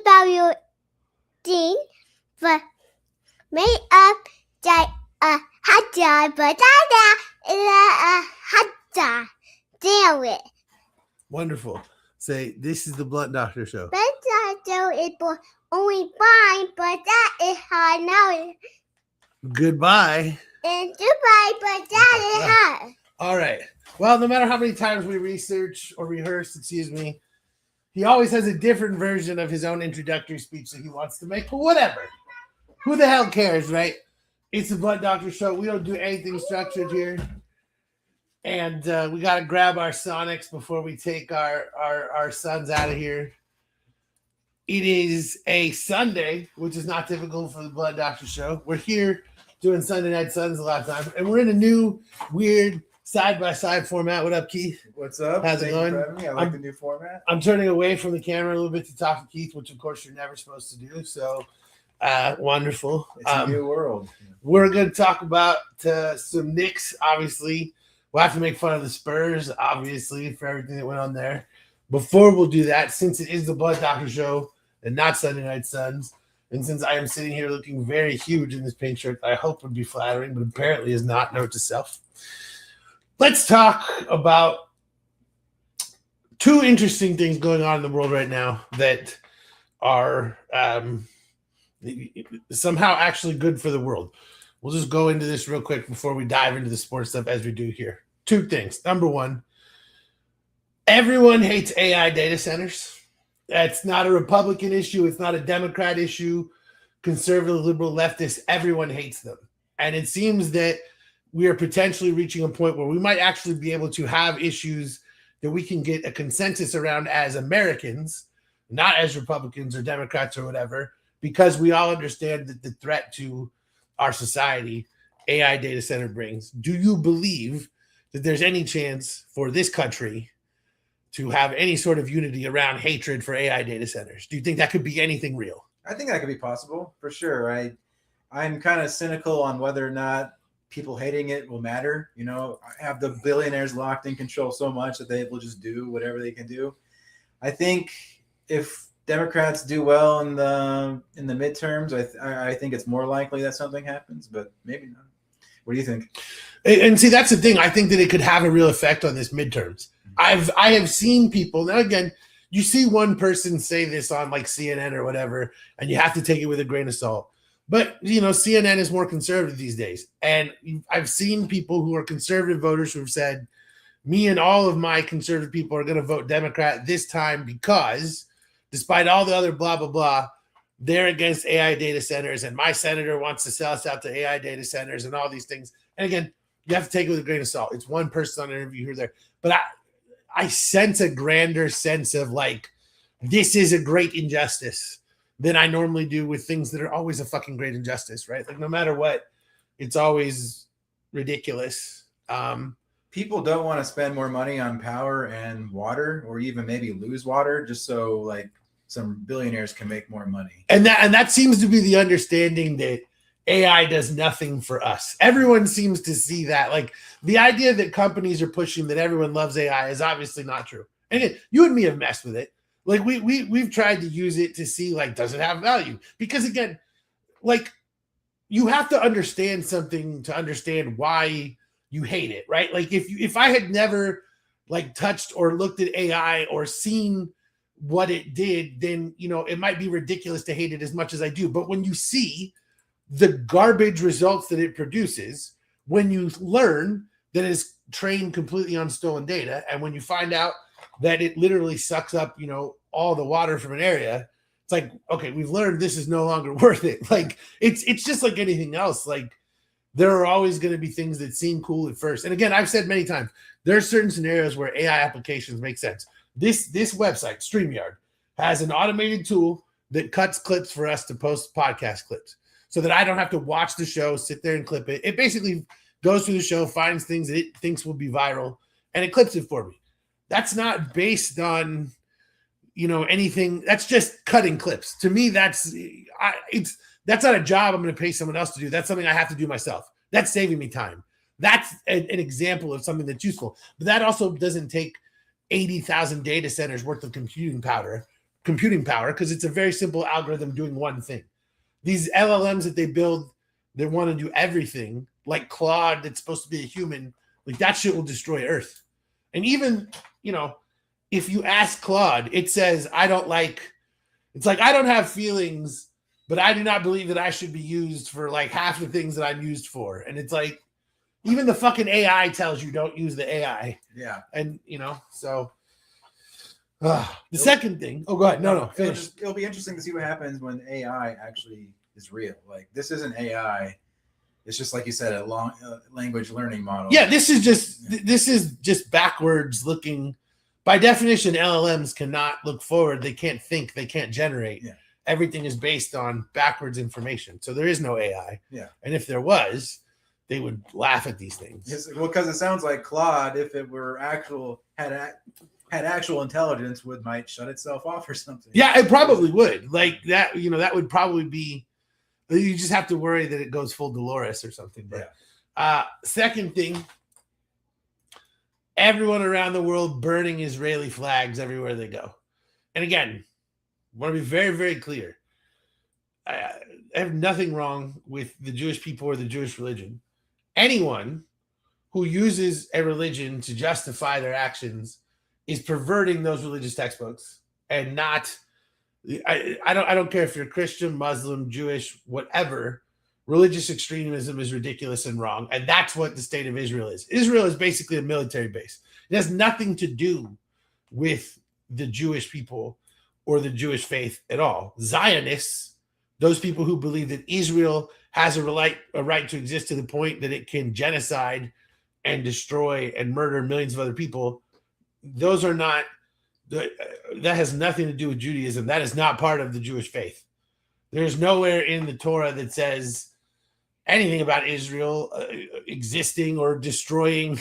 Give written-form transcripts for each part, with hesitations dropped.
about your thing, but made up that a hot dog, but that is a hot dog sandwich. Wonderful. Say, this is the Blunt Doctor Show. But that is only fine, but that is hard now. Goodbye. And goodbye, but that is hard. All right. Well, no matter how many times we research or rehearse, he always has a different version of his own introductory speech that he wants to make. But whatever. Who the hell cares, right? It's the Blunt Doctor Show. We don't do anything structured here. And we got to grab our Sonics before we take our sons out of here. It is a Sunday, which is not typical for the Blunt Doctor Show. We're here doing Sunday Night Suns a lot of time. And we're in a new, weird, side-by-side format. What up, Keith? What's up? How's it going? I like the new format. I'm turning away from the camera a little bit to talk to Keith, which, of course, you're never supposed to do. So, wonderful. It's a new world. We're going to talk about some Knicks, obviously. We'll have to make fun of the Spurs, obviously, for everything that went on there. Before we'll do that, since it is the Blood Doctor Show and not Sunday Night Suns, and since I am sitting here looking very huge in this paint shirt, I hope would be flattering, but apparently is not. Note to self. Let's talk about two interesting things going on in the world right now that are somehow actually good for the world. We'll just go into this real quick before we dive into the sports stuff as we do here. Two things. Number one, everyone hates AI data centers. That's not a Republican issue. It's not a Democrat issue. Conservative, liberal, leftist, everyone hates them. And it seems that we are potentially reaching a point where we might actually be able to have issues that we can get a consensus around as Americans, not as Republicans or Democrats or whatever, because we all understand that the threat to our society AI data center brings. Do you believe that there's any chance for this country to have any sort of unity around hatred for AI data centers? Do you think that could be anything real? I think that could be possible, for sure. I'm kind of cynical on whether or not people hating it will matter. You know, have the billionaires locked in control so much that they will just do whatever they can do. I think if Democrats do well in the midterms, I think it's more likely that something happens, but maybe not. What do you think? And see, that's the thing. I think that it could have a real effect on this midterms. I have seen people, now again, you see one person say this on like CNN or whatever, and you have to take it with a grain of salt. But, you know, CNN is more conservative these days. And I've seen people who are conservative voters who have said, me and all of my conservative people are going to vote Democrat this time because despite all the other blah, blah, blah, they're against AI data centers, and my senator wants to sell us out to AI data centers and all these things. And again, you have to take it with a grain of salt. It's one person on an interview here or there. But I sense a grander sense of like, this is a great injustice than I normally do with things that are always a fucking great injustice, right? Like no matter what, it's always ridiculous. People don't want to spend more money on power and water, or even maybe lose water, just so like some billionaires can make more money. And that seems to be the understanding that AI does nothing for us. Everyone seems to see that. Like the idea that companies are pushing that everyone loves AI is obviously not true. And again, you and me have messed with it. Like we've tried to use it to see like, does it have value? Because again, like you have to understand something to understand why you hate it, right? Like if I had never like touched or looked at AI or seen what it did, then, you know, it might be ridiculous to hate it as much as I do. But when you see the garbage results that it produces, when you learn that it's trained completely on stolen data, and when you find out that it literally sucks up, you know, all the water from an area, it's like, okay, we've learned this is no longer worth it. Like it's just like anything else. Like there are always going to be things that seem cool at first. And again, I've said many times, there are certain scenarios where AI applications make sense. This website, StreamYard, has an automated tool that cuts clips for us to post podcast clips so that I don't have to watch the show, sit there and clip it. It basically goes through the show, finds things that it thinks will be viral, and it clips it for me. That's not based on, you know, anything. That's just cutting clips. To me, that's not a job I'm going to pay someone else to do. That's something I have to do myself. That's saving me time. That's an example of something that's useful. But that also doesn't take 80,000 data centers worth of computing power computing power because it's a very simple algorithm doing one thing. These LLMs that they build that want to do everything, like Claude, that's supposed to be a human, like that shit will destroy Earth. And even, if you ask Claude, it says, I don't have feelings, but I do not believe that I should be used for like half the things that I'm used for. And it's like, even the fucking AI tells you don't use the AI. Yeah. And, so the second thing. Oh, go ahead. No, finish. It'll be interesting to see what happens when AI actually is real. Like, this isn't AI. It's just, like you said, a long language learning model. Yeah, this is just backwards looking. By definition, LLMs cannot look forward. They can't think. They can't generate. Yeah. everything is based on backwards information. So there is no AI. Yeah. And if there was, they would laugh at these things. Yes, well, because it sounds like Claude, if it were had actual intelligence, might shut itself off or something. Yeah, it probably would. Like that, that would probably be. You just have to worry that it goes full Dolores or something. But second thing, everyone around the world burning Israeli flags everywhere they go. And again, I want to be very, very clear. I have nothing wrong with the Jewish people or the Jewish religion. Anyone who uses a religion to justify their actions is perverting those religious textbooks and not. I don't care if you're Christian, Muslim, Jewish, whatever. Religious extremism is ridiculous and wrong, and that's what the state of Israel is. Israel is basically a military base. It has nothing to do with the Jewish people or the Jewish faith at all. Zionists, those people who believe that Israel has a right to exist to the point that it can genocide and destroy and murder millions of other people, those are not. That has nothing to do with Judaism. That is not part of the Jewish faith. There's nowhere in the Torah that says anything about Israel existing or destroying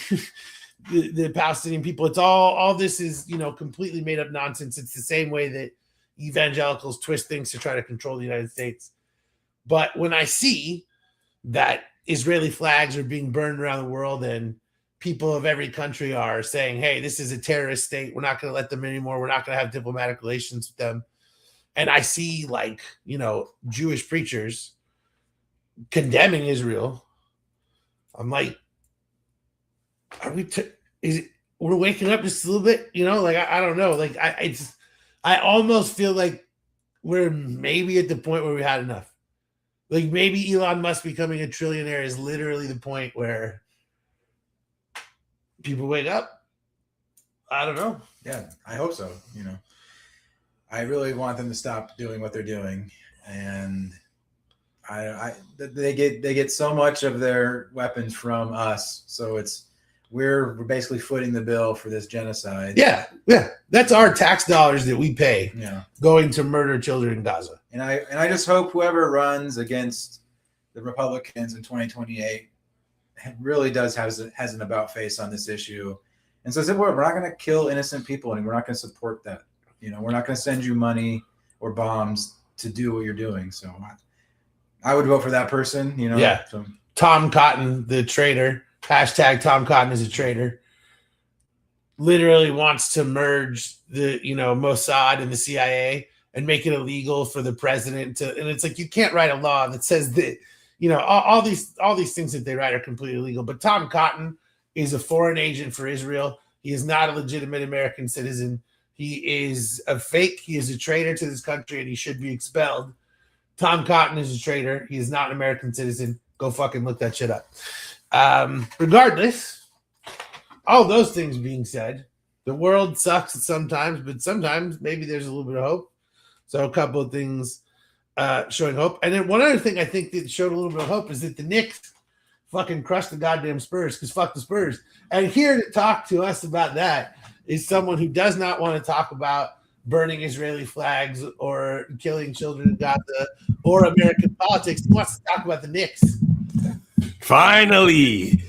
the Palestinian people. It's all this is, completely made up nonsense. It's the same way that evangelicals twist things to try to control the United States. But when I see that Israeli flags are being burned around the world and people of every country are saying, hey, this is a terrorist state. We're not going to let them anymore. We're not going to have diplomatic relations with them. And I see Jewish preachers condemning Israel. I'm like, we're waking up just a little bit, I don't know. Like I almost feel like we're maybe at the point where we had enough. Like maybe Elon Musk becoming a trillionaire is literally the point where people wake up. I don't know. Yeah, I hope so. I really want them to stop doing what they're doing, and they get so much of their weapons from us. So we're basically footing the bill for this genocide. Yeah. That's our tax dollars that we pay. Yeah, going to murder children in Gaza. And I just hope whoever runs against the Republicans in 2028 really has an about face on this issue, and says that we're not going to kill innocent people and we're not going to support that. We're not going to send you money or bombs to do what you're doing. So I would vote for that person. Yeah. So. Tom Cotton, the traitor. # Tom Cotton is a traitor. Literally wants to merge the Mossad and the CIA and make it illegal for the president to. And it's like you can't write a law that says that. All these things that they write are completely illegal. But Tom Cotton is a foreign agent for Israel. He is not a legitimate American citizen. He is a fake. He is a traitor to this country, and he should be expelled. Tom Cotton is a traitor. He is not an American citizen. Go fucking look that shit up. Regardless, all those things being said, the world sucks sometimes, but sometimes maybe there's a little bit of hope. So a couple of things showing hope. And then one other thing I think that showed a little bit of hope is that the Knicks fucking crushed the goddamn Spurs, because fuck the Spurs. And here to talk to us about that is someone who does not want to talk about burning Israeli flags or killing children in Gaza or American politics. He wants to talk about the Knicks. Finally,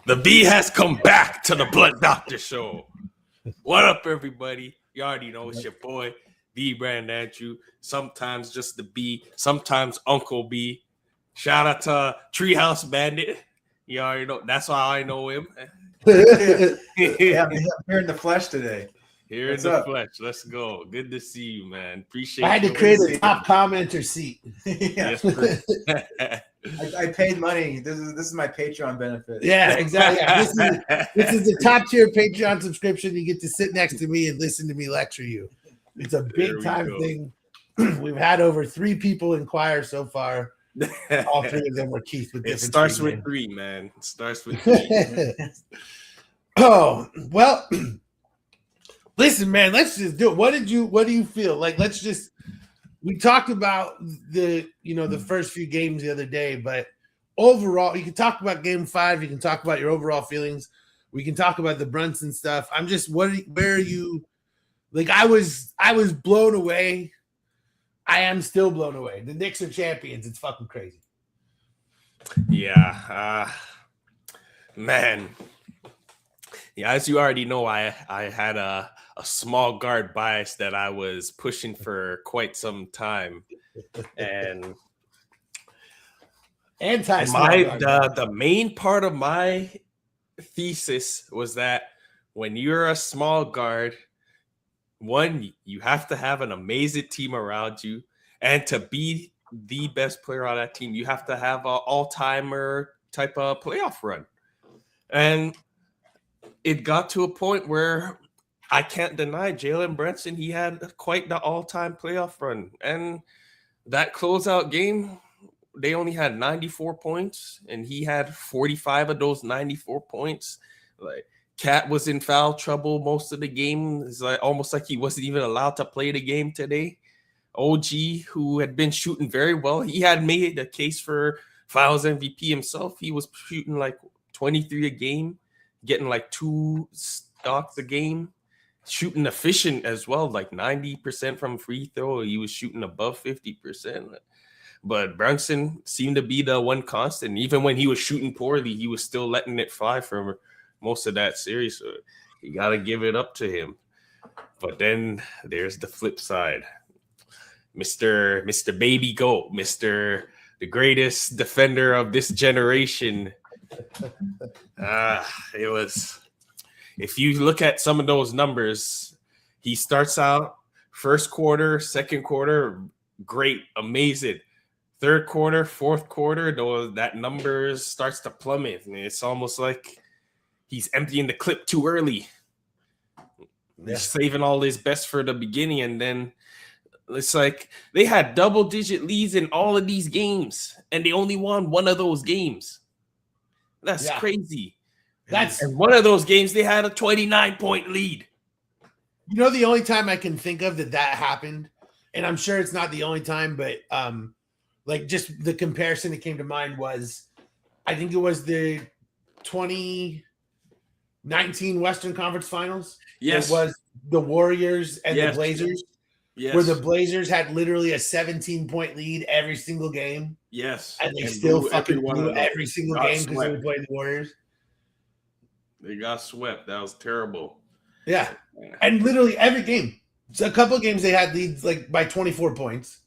the B has come back to the Blood Doctor Show. What up, everybody? You already know it's your boy, B Brand Andrew. Sometimes just the B, sometimes Uncle B. Shout out to Treehouse Bandit. You already know. That's why I know him. Yeah, I'm here in the flesh today. Here What's in the up? flesh. Let's go. Good to see you, man. Appreciate I had to you. create see a you. top commenter seat. Yeah. Yes, sir. I paid money. This is my Patreon benefit. Yeah, exactly. Yeah. This is the top tier Patreon subscription. You get to sit next to me and listen to me lecture you. It's a There big we time go. thing. We've had over 3 people inquire so far. All 3 of them were Keith with It different starts screen with 3, man. It starts with 3. names. Oh, well, listen, man, let's just do it. What do you feel? Like, we talked about the first few games the other day, but overall, you can talk about game 5, you can talk about your overall feelings, we can talk about the Brunson stuff. I'm just where are you? Like, I was blown away. I am still blown away. The Knicks are champions. It's fucking crazy. Yeah. Man. Yeah, as you already know, I had a small guard bias that I was pushing for quite some time. And the main part of my thesis was that when you're a small guard, one, you have to have an amazing team around you, and to be the best player on that team, you have to have an all-timer type of playoff run. And it got to a point where I can't deny Jalen Brunson, he had quite the all-time playoff run. And that closeout game, they only had 94 points, and he had 45 of those 94 points. Like, Cat was in foul trouble most of the game. It's like almost like he wasn't even allowed to play the game today. OG, who had been shooting very well, he had made a case for Finals MVP himself. He was shooting like 23 a game, getting like 2 stocks a game, shooting efficient as well, like 90% from free throw. He was shooting above 50%. But Brunson seemed to be the one constant. Even when he was shooting poorly, he was still letting it fly for most of that series. So you got to give it up to him. But then there's the flip side. Mr. Baby Goat, the greatest defender of this generation. It was, if you look at some of those numbers, he starts out first quarter, second quarter, great, amazing. Third quarter, fourth quarter, that number starts to plummet. And it's almost like he's emptying the clip too early. Yeah. He's saving all his best for the beginning. And then it's like they had double-digit leads in all of these games, and they only won one of those games. That's crazy. And one of those games, they had a 29-point lead. You know, the only time I can think of that happened, and I'm sure it's not the only time, but like just the comparison that came to mind was, I think it was the 2019 Western Conference Finals. Yes. It was the Warriors and the Blazers. Yes. Where the Blazers had literally a 17-point lead every single game. Yes. And they still fucking blew every single game because they were playing the Warriors. They got swept. That was terrible. Yeah. And literally every game. So a couple of games they had leads like by 24 points.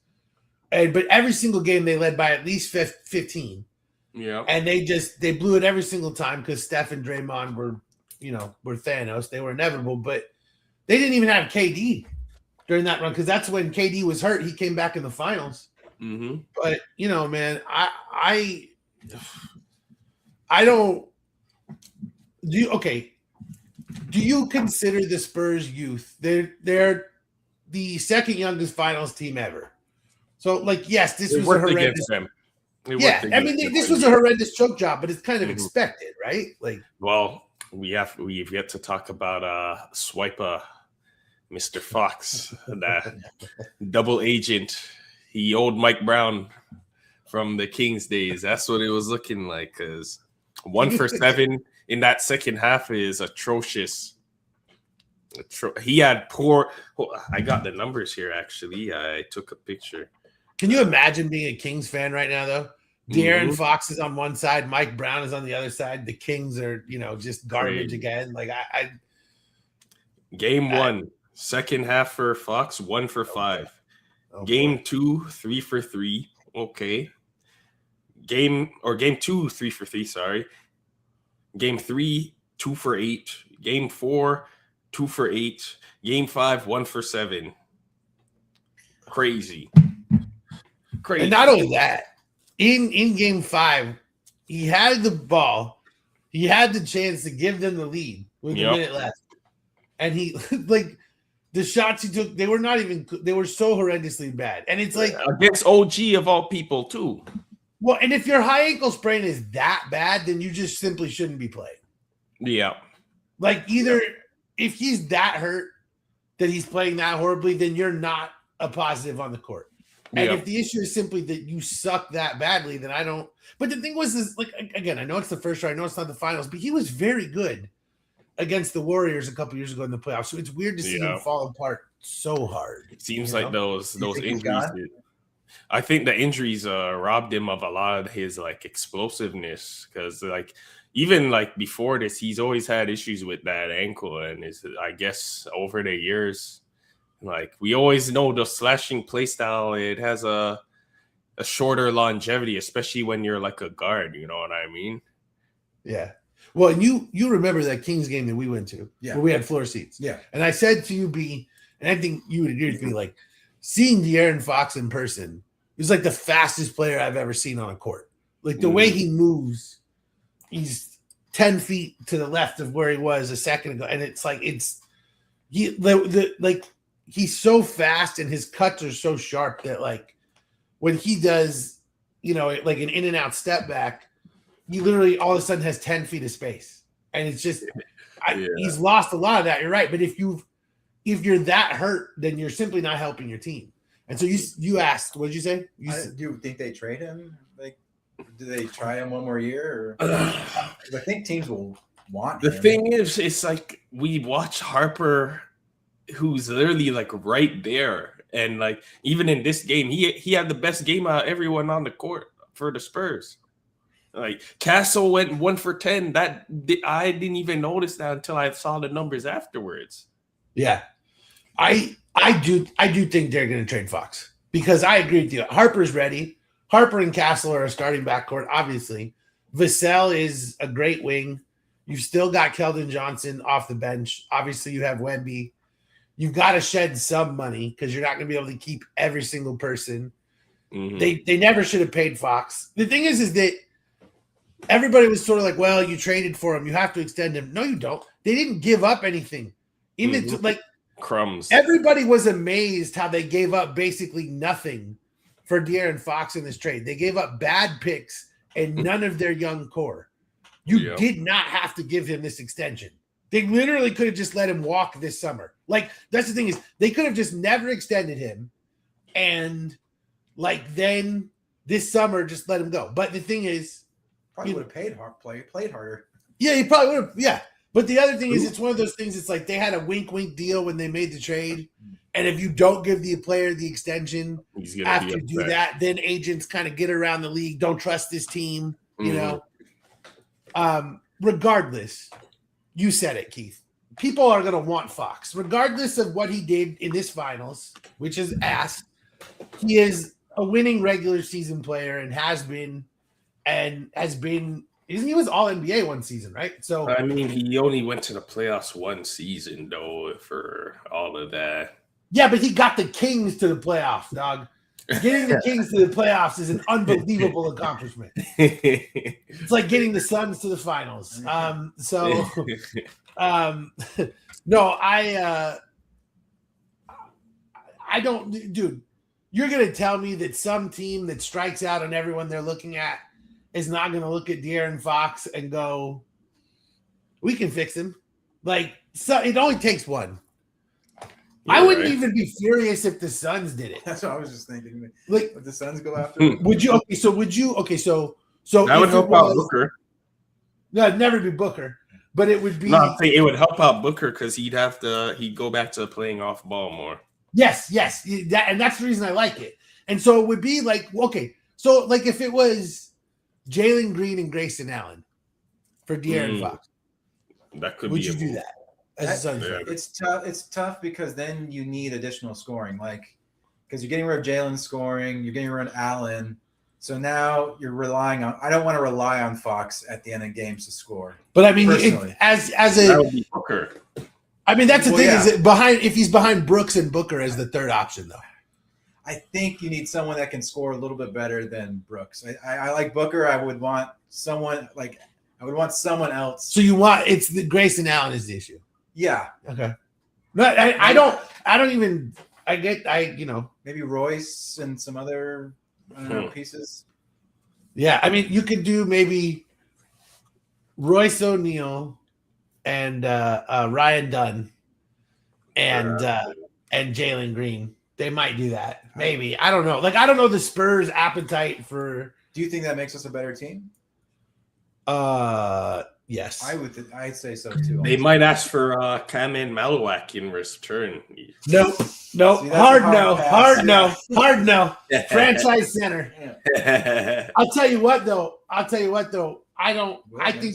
But every single game they led by at least 15. Yeah. And they blew it every single time because Steph and Draymond were Thanos. They were inevitable, but they didn't even have KD during that run because that's when KD was hurt. He came back in the finals. Mm-hmm. But man, I don't. Do you consider the Spurs youth? They're the second youngest finals team ever. So, like, yes, this was a horrendous. This was a horrendous choke job, but it's kind of expected, right? Like, well, we've yet to talk about Swiper, Mr. Fox, that double agent. He owed Mike Brown from the Kings days. That's what it was looking like. Because 1 for 7 in that second half is atrocious. He had poor. I got the numbers here. Actually, I took a picture. Can you imagine being a Kings fan right now, though? De'Aaron Fox is on one side, Mike Brown is on the other side. The Kings are, just garbage again. Like Game 1, second half for Fox, 1 for 5. Game 2, 3 for 3. Okay. Game 2, 3 for 3. Sorry. Game 3, 2 for 8. Game 4, 2 for 8. Game 5, 1 for 7. Crazy. And not only that, in game 5, he had the ball. He had the chance to give them the lead with a minute left. And he, like, the shots he took, they were so horrendously bad. And it's like against OG of all people, too. Well, and if your high ankle sprain is that bad, then you just simply shouldn't be playing. Yeah. Like, either if he's that hurt that he's playing that horribly, then you're not a positive on the court. And if the issue is simply that you suck that badly, then I don't. But the thing was, is like, again, I know it's the first round, I know it's not the finals, but he was very good against the Warriors a couple years ago in the playoffs. So it's weird to see him fall apart so hard. It seems like those injuries. I think the injuries robbed him of a lot of his like explosiveness, because like even like before this, he's always had issues with that ankle, and I guess over the years, like we always know the slashing play style, it has a shorter longevity, especially when you're like a guard. You know what I mean? Yeah. Well, and you remember that Kings game that we went to, where we had floor seats. Yeah. And I said to you, B, and I think you would agree with me, like, seeing De'Aaron Fox in person, he was like the fastest player I've ever seen on a court. Like the way he moves, he's 10 feet to the left of where he was a second ago. And it's like, he's so fast and his cuts are so sharp that like when he does, like an in and out step back, he literally all of a sudden has 10 feet of space. And it's just, he's lost a lot of that. You're right. But if you're that hurt, then you're simply not helping your team. And so you asked, what did you say? Do you think they trade him? Like, do they try him one more year? Or I think teams will want the him. thing is, it's like we watch Harper, who's literally like right there, and like even in this game, he had the best game out of everyone on the court for the Spurs. Like Castle went 1 for 10. That I didn't even notice that until I saw the numbers afterwards. Yeah, I do think they're going to trade Fox, because I agree with you. Harper's ready. Harper and Castle are a starting backcourt, obviously. Vassell is a great wing. You've still got Keldon Johnson off the bench. Obviously, you have Wemby. You've got to shed some money because you're not going to be able to keep every single person. Mm-hmm. They never should have paid Fox. The thing is that everybody was sort of like, well, you traded for him, you have to extend him. No, you don't. They didn't give up anything. Even like crumbs. Everybody was amazed how they gave up basically nothing for De'Aaron Fox in this trade. They gave up bad picks and none of their young core. You did not have to give him this extension. They literally could have just let him walk this summer. Like, that's the thing, is they could have just never extended him, and like then this summer just let him go. But the thing is, probably would have played harder. Yeah, he probably would have. Yeah. But the other thing is, it's one of those things. It's like they had a wink deal when they made the trade. And if you don't give the player the extension after you do that, then agents kind of get around the league. Don't trust this team, you know. Regardless, you said it, Keith. People are going to want Fox. Regardless of what he did in this finals, which is ass, he is a winning regular season player and has been. Isn't he was all NBA one season, right? So I mean, he only went to the playoffs one season though for all of that. Yeah, but he got the Kings to the playoffs, dog. Getting the Kings to the playoffs is an unbelievable accomplishment. It's like getting the Suns to the finals. No, I don't, dude. You're gonna tell me that some team that strikes out on everyone they're looking at is not going to look at De'Aaron Fox and go, we can fix him. Like, so it only takes one. I wouldn't even be furious if the Suns did it. That's what I was just thinking. Like, would the Suns go after him? Would you? Okay, so would you? Okay, so that would help out Booker. No, it'd never be Booker, but it would be. No, I'm saying it would help out Booker because he'd go back to playing off ball more. Yes, and that's the reason I like it. And so it would be like, okay, so like if it was Jalen Green and Grayson Allen for De'Aaron Fox, that could would be. you do that? It's tough. It's tough because then you need additional scoring, like because you're getting rid of Jalen scoring, you're getting rid of Allen, so now you're relying on. I don't want to rely on Fox at the end of games to score. But I mean, as that would be Booker. I mean, that's the Well, thing yeah. is that if he's behind Brooks and Booker as the third option, though. I think you need someone that can score a little bit better than Brooks. I like Booker. I would want someone else. So it's the Grayson Allen is the issue. Yeah. Okay. No, I don't even. Maybe Royce and some other pieces. Yeah, I mean, you could do maybe Royce O'Neal and Ryan Dunn and Jalen Green. They might do that. Maybe. I don't know. Like, I don't know the Spurs' appetite for. Do you think that makes us a better team? Yes. I'd say so too. They might ask for Kamen Malawak in return. Nope. See, Hard pass. no. Franchise center. Yeah. I'll tell you what though. I think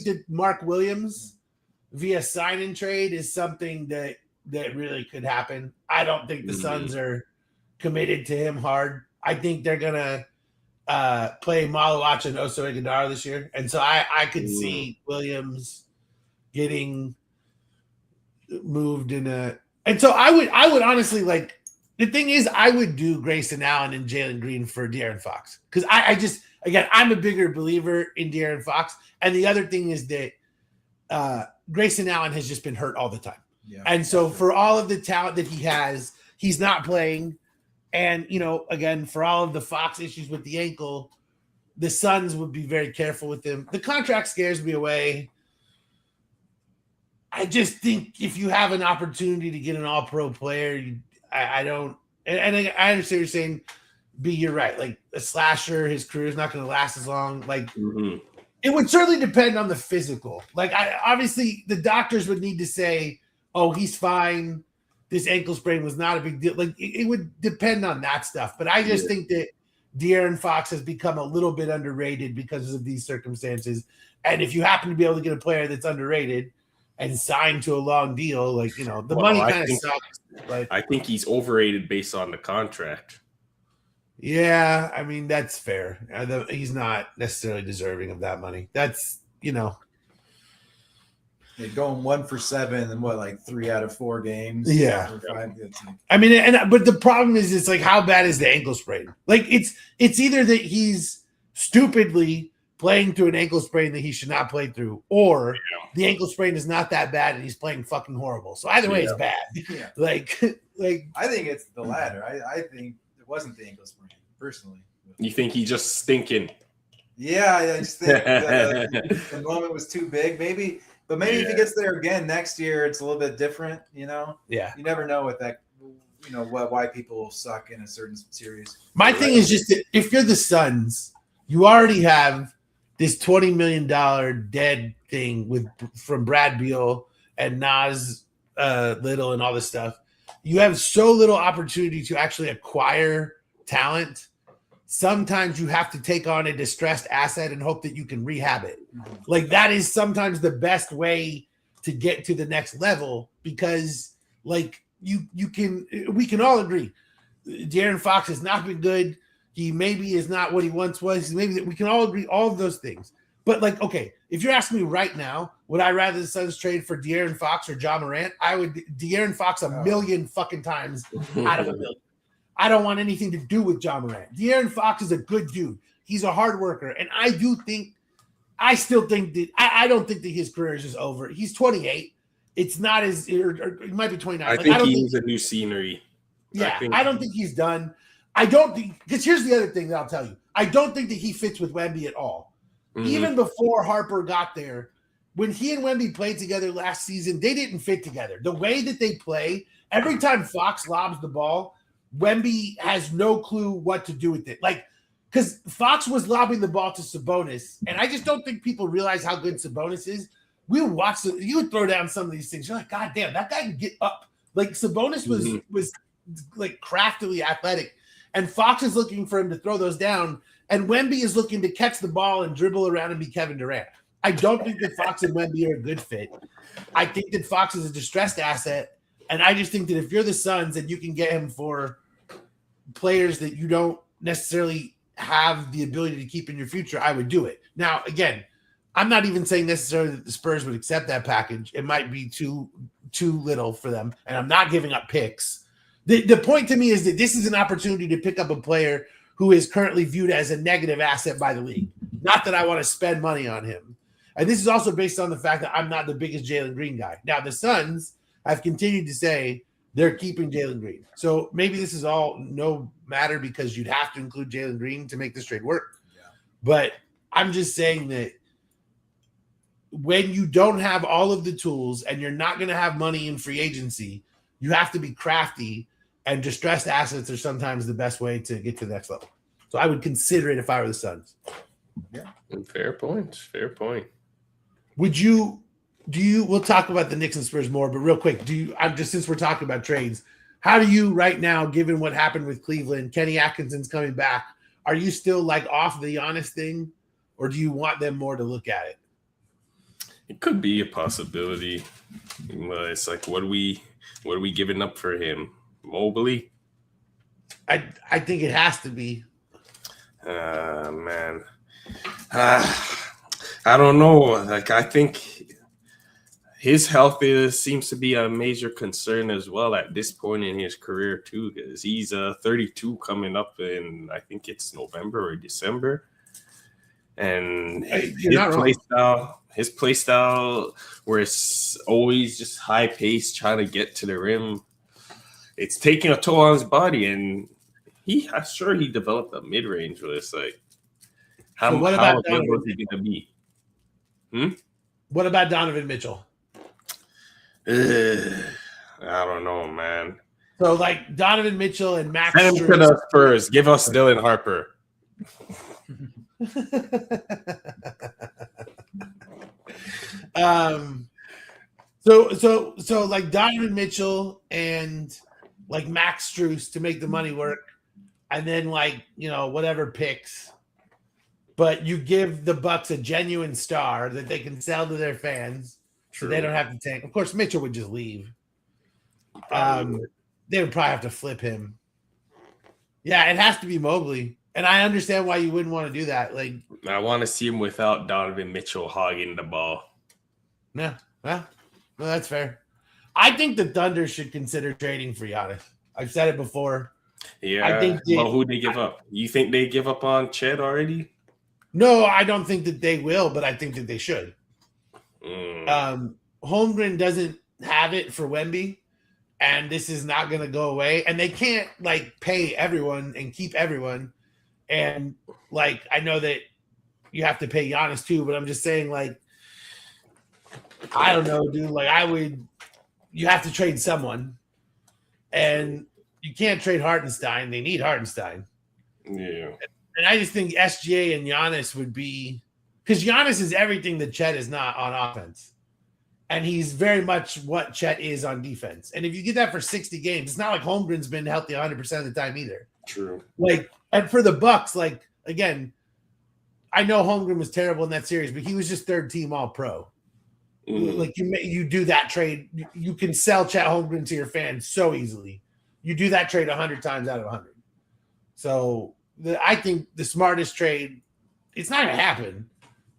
that Mark Williams via sign and trade is something that really could happen. I don't think the Suns are committed to him hard. I think they're gonna play Malawach and Oso Iguodala this year, and so I could see Williams getting moved and so I would honestly like. The thing is, I would do Grayson Allen and Jalen Green for De'Aaron Fox because I'm a bigger believer in De'Aaron Fox, and the other thing is that Grayson Allen has just been hurt all the time, and so for all of the talent that he has, he's not playing. And, again, for all of the Fox issues with the ankle, the Suns would be very careful with him. The contract scares me away. I just think if you have an opportunity to get an all-pro player, I don't – and I understand you're saying, B, you're right. Like, a slasher, his career is not going to last as long. Like, it would certainly depend on the physical. Like, obviously, the doctors would need to say, oh, he's fine. This ankle sprain was not a big deal. Like it would depend on that stuff. But I just think that De'Aaron Fox has become a little bit underrated because of these circumstances. And if you happen to be able to get a player that's underrated and signed to a long deal, like, the money kind of sucks. But I think he's overrated based on the contract. Yeah, I mean, that's fair. He's not necessarily deserving of that money. That's, They're going 1 for 7 and like 3 out of 4 games. Yeah. Or 5. I mean, but the problem is, it's like, how bad is the ankle sprain? Like, it's either that he's stupidly playing through an ankle sprain that he should not play through, or the ankle sprain is not that bad and he's playing fucking horrible. So either way, it's bad. Yeah. Like I think it's the latter. I think it wasn't the ankle sprain, personally. You think he's just stinking? Yeah, I just think the moment was too big, maybe. But maybe if he gets there again next year, it's a little bit different, Yeah. You never know with that, why people suck in a certain series. My thing is just that if you're the Suns, you already have this $20 million dead thing from Brad Beal and Nas Little and all this stuff. You have so little opportunity to actually acquire talent. Sometimes you have to take on a distressed asset and hope that you can rehab it. Like, that is sometimes the best way to get to the next level, because like we can all agree De'Aaron Fox has not been good. He maybe is not what he once was. Maybe we can all agree all of those things. But like, okay, if you're asking me right now, would I rather the Suns trade for De'Aaron Fox or Ja Morant? I would De'Aaron Fox a million fucking times out of a million. I don't want anything to do with Ja Morant. De'Aaron Fox is a good dude. He's a hard worker. And I still think that I don't think that his career is just over. He's 28. It's not as, or it might be 29. I think he needs a new scenery. Yeah, I don't think he's done. I don't think, because here's the other thing that I'll tell you. I don't think that he fits with Wemby at all. Even before Harper got there, when he and Wemby played together last season, they didn't fit together. The way that they play, every time Fox lobs the ball, Wemby has no clue what to do with it. Like, because Fox was lobbing the ball to Sabonis, and I just don't think people realize how good Sabonis is. We would watch you would throw down some of these things. You're like, God damn, that guy can get up. Like, Sabonis was like craftily athletic, and Fox is looking for him to throw those down, and Wemby is looking to catch the ball and dribble around and be Kevin Durant. I don't think that Fox and Wemby are a good fit. I think that Fox is a distressed asset, and I just think that if you're the Suns and you can get him for players that you don't necessarily have the ability to keep in your future, I would do it. Now, again, I'm not even saying necessarily that the Spurs would accept that package. It might be too little for them, and I'm not giving up picks. The point to me is that this is an opportunity to pick up a player who is currently viewed as a negative asset by the league. Not that I want to spend money on him. And this is also based on the fact that I'm not the biggest Jalen Green guy. Now, the Suns have continued to say they're keeping Jalen Green. So maybe this is all no matter because you'd have to include Jalen Green to make this trade work. Yeah. But I'm just saying that when you don't have all of the tools and you're not going to have money in free agency, you have to be crafty, and distressed assets are sometimes the best way to get to the next level. So I would consider it if I were the Suns. Yeah. Fair point. Fair point. Would you we'll talk about the Knicks and Spurs more, but real quick, since we're talking about trades, how do you right now, given what happened with Cleveland, Kenny Atkinson's coming back, are you still like off the Giannis thing, or do you want them more to look at it? It could be a possibility. It's like, what are we giving up for him? Mobley? I think it has to be. Man. I don't know. Like, I think his health seems to be a major concern as well at this point in his career too, because he's 32 coming up in, I think it's November or December. And his play style where it's always just high pace, trying to get to the rim, it's taking a toll on his body. And I'm sure he developed a mid range where it's like, how good was he going to be? What about Donovan Mitchell? I don't know, man. So like Donovan Mitchell and Max Send him to the Spurs. Give us Dylan Harper. So like Donovan Mitchell and like Max Strus to make the money work, and then like whatever picks, but you give the Bucks a genuine star that they can sell to their fans, so they don't have to tank. Of course, Mitchell would just leave. They would probably have to flip him. Yeah, it has to be Mobley. And I understand why you wouldn't want to do that. Like, I want to see him without Donovan Mitchell hogging the ball. No, that's fair. I think the Thunder should consider trading for Giannis. I've said it before. Yeah, I think who they give up? You think they give up on Chet already? No, I don't think that they will, but I think that they should. Holmgren doesn't have it for Wemby, and this is not going to go away. And they can't like pay everyone and keep everyone. And like, I know that you have to pay Giannis too, but I'm just saying, like, I don't know, dude. Like, you have to trade someone, and you can't trade Hartenstein. They need Hartenstein. Yeah. And I just think SGA and Giannis would be, because Giannis is everything that Chet is not on offense. And he's very much what Chet is on defense. And if you get that for 60 games, it's not like Holmgren's been healthy 100% of the time either. True. Like, and for the Bucks, like, again, I know Holmgren was terrible in that series, but he was just third team all pro. Like, you do that trade, you can sell Chet Holmgren to your fans so easily. You do that trade 100 times out of 100. So I think the smartest trade, it's not going to happen,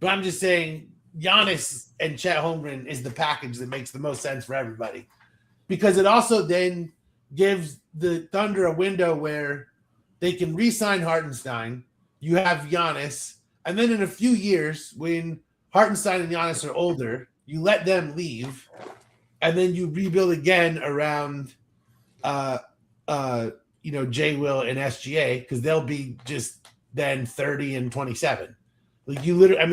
but I'm just saying Giannis and Chet Holmgren is the package that makes the most sense for everybody, because it also then gives the Thunder a window where they can re-sign Hartenstein. You have Giannis, and then in a few years, when Hartenstein and Giannis are older, you let them leave, and then you rebuild again around, J. Will and SGA, because they'll be just then 30 and 27. Like, you literally, I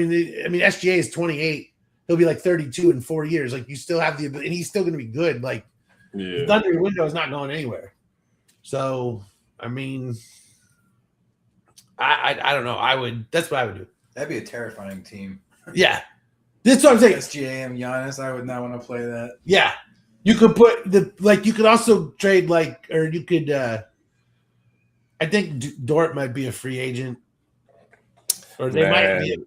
mean, SGA is 28. He'll be like 32 in 4 years. Like, you still have the ability, and he's still going to be good. Like, the Thunder window is not going anywhere. So, I mean, I don't know. That's what I would do. That'd be a terrifying team. Yeah. That's what I'm saying. SGA and Giannis, I would not want to play that. Yeah. You could put you could also trade or you could, I think Dort might be a free agent. Or they might be,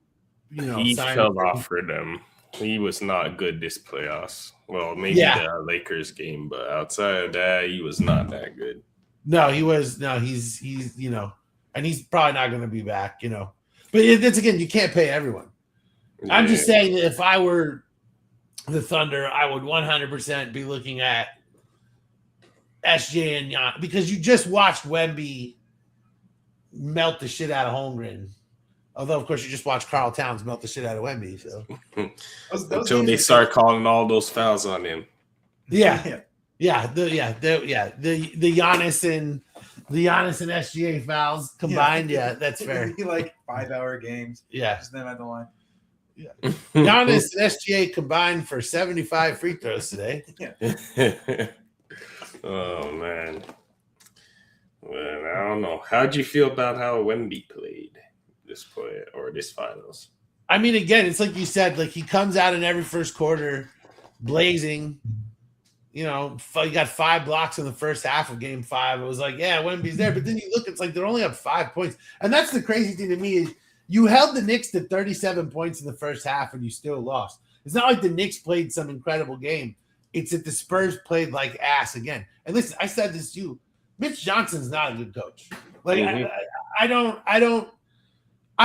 he fell off for them. He was not good this playoffs. Well, maybe the Lakers game, but outside of that, he was not that good. No, he was. No, he's and he's probably not going to be back. But it's again, you can't pay everyone. I'm just saying that if I were the Thunder, I would 100% be looking at SJ and Jan, because you just watched Wemby melt the shit out of Holmgren. Although, of course, you just watched Karl Towns melt the shit out of Wemby. So until they start calling all those fouls on him. The Giannis and SGA fouls combined. Yeah, that's fair. Like 5-hour games. Yeah, just them at the line. Yeah, Giannis and SGA combined for 75 free throws today. Yeah. Oh man. Well, I don't know. How'd you feel about how Wemby played this play or this finals? I mean, again, it's like you said, like he comes out in every first quarter blazing. You know, he got 5 blocks in the first half of game 5. It was like, yeah, Wemby's there. But then you look, it's like they're only up 5 points. And that's the crazy thing to me is you held the Knicks to 37 points in the first half and you still lost. It's not like the Knicks played some incredible game. It's that the Spurs played like ass again. And listen, I said this to you. Mitch Johnson's not a good coach. Like, I'm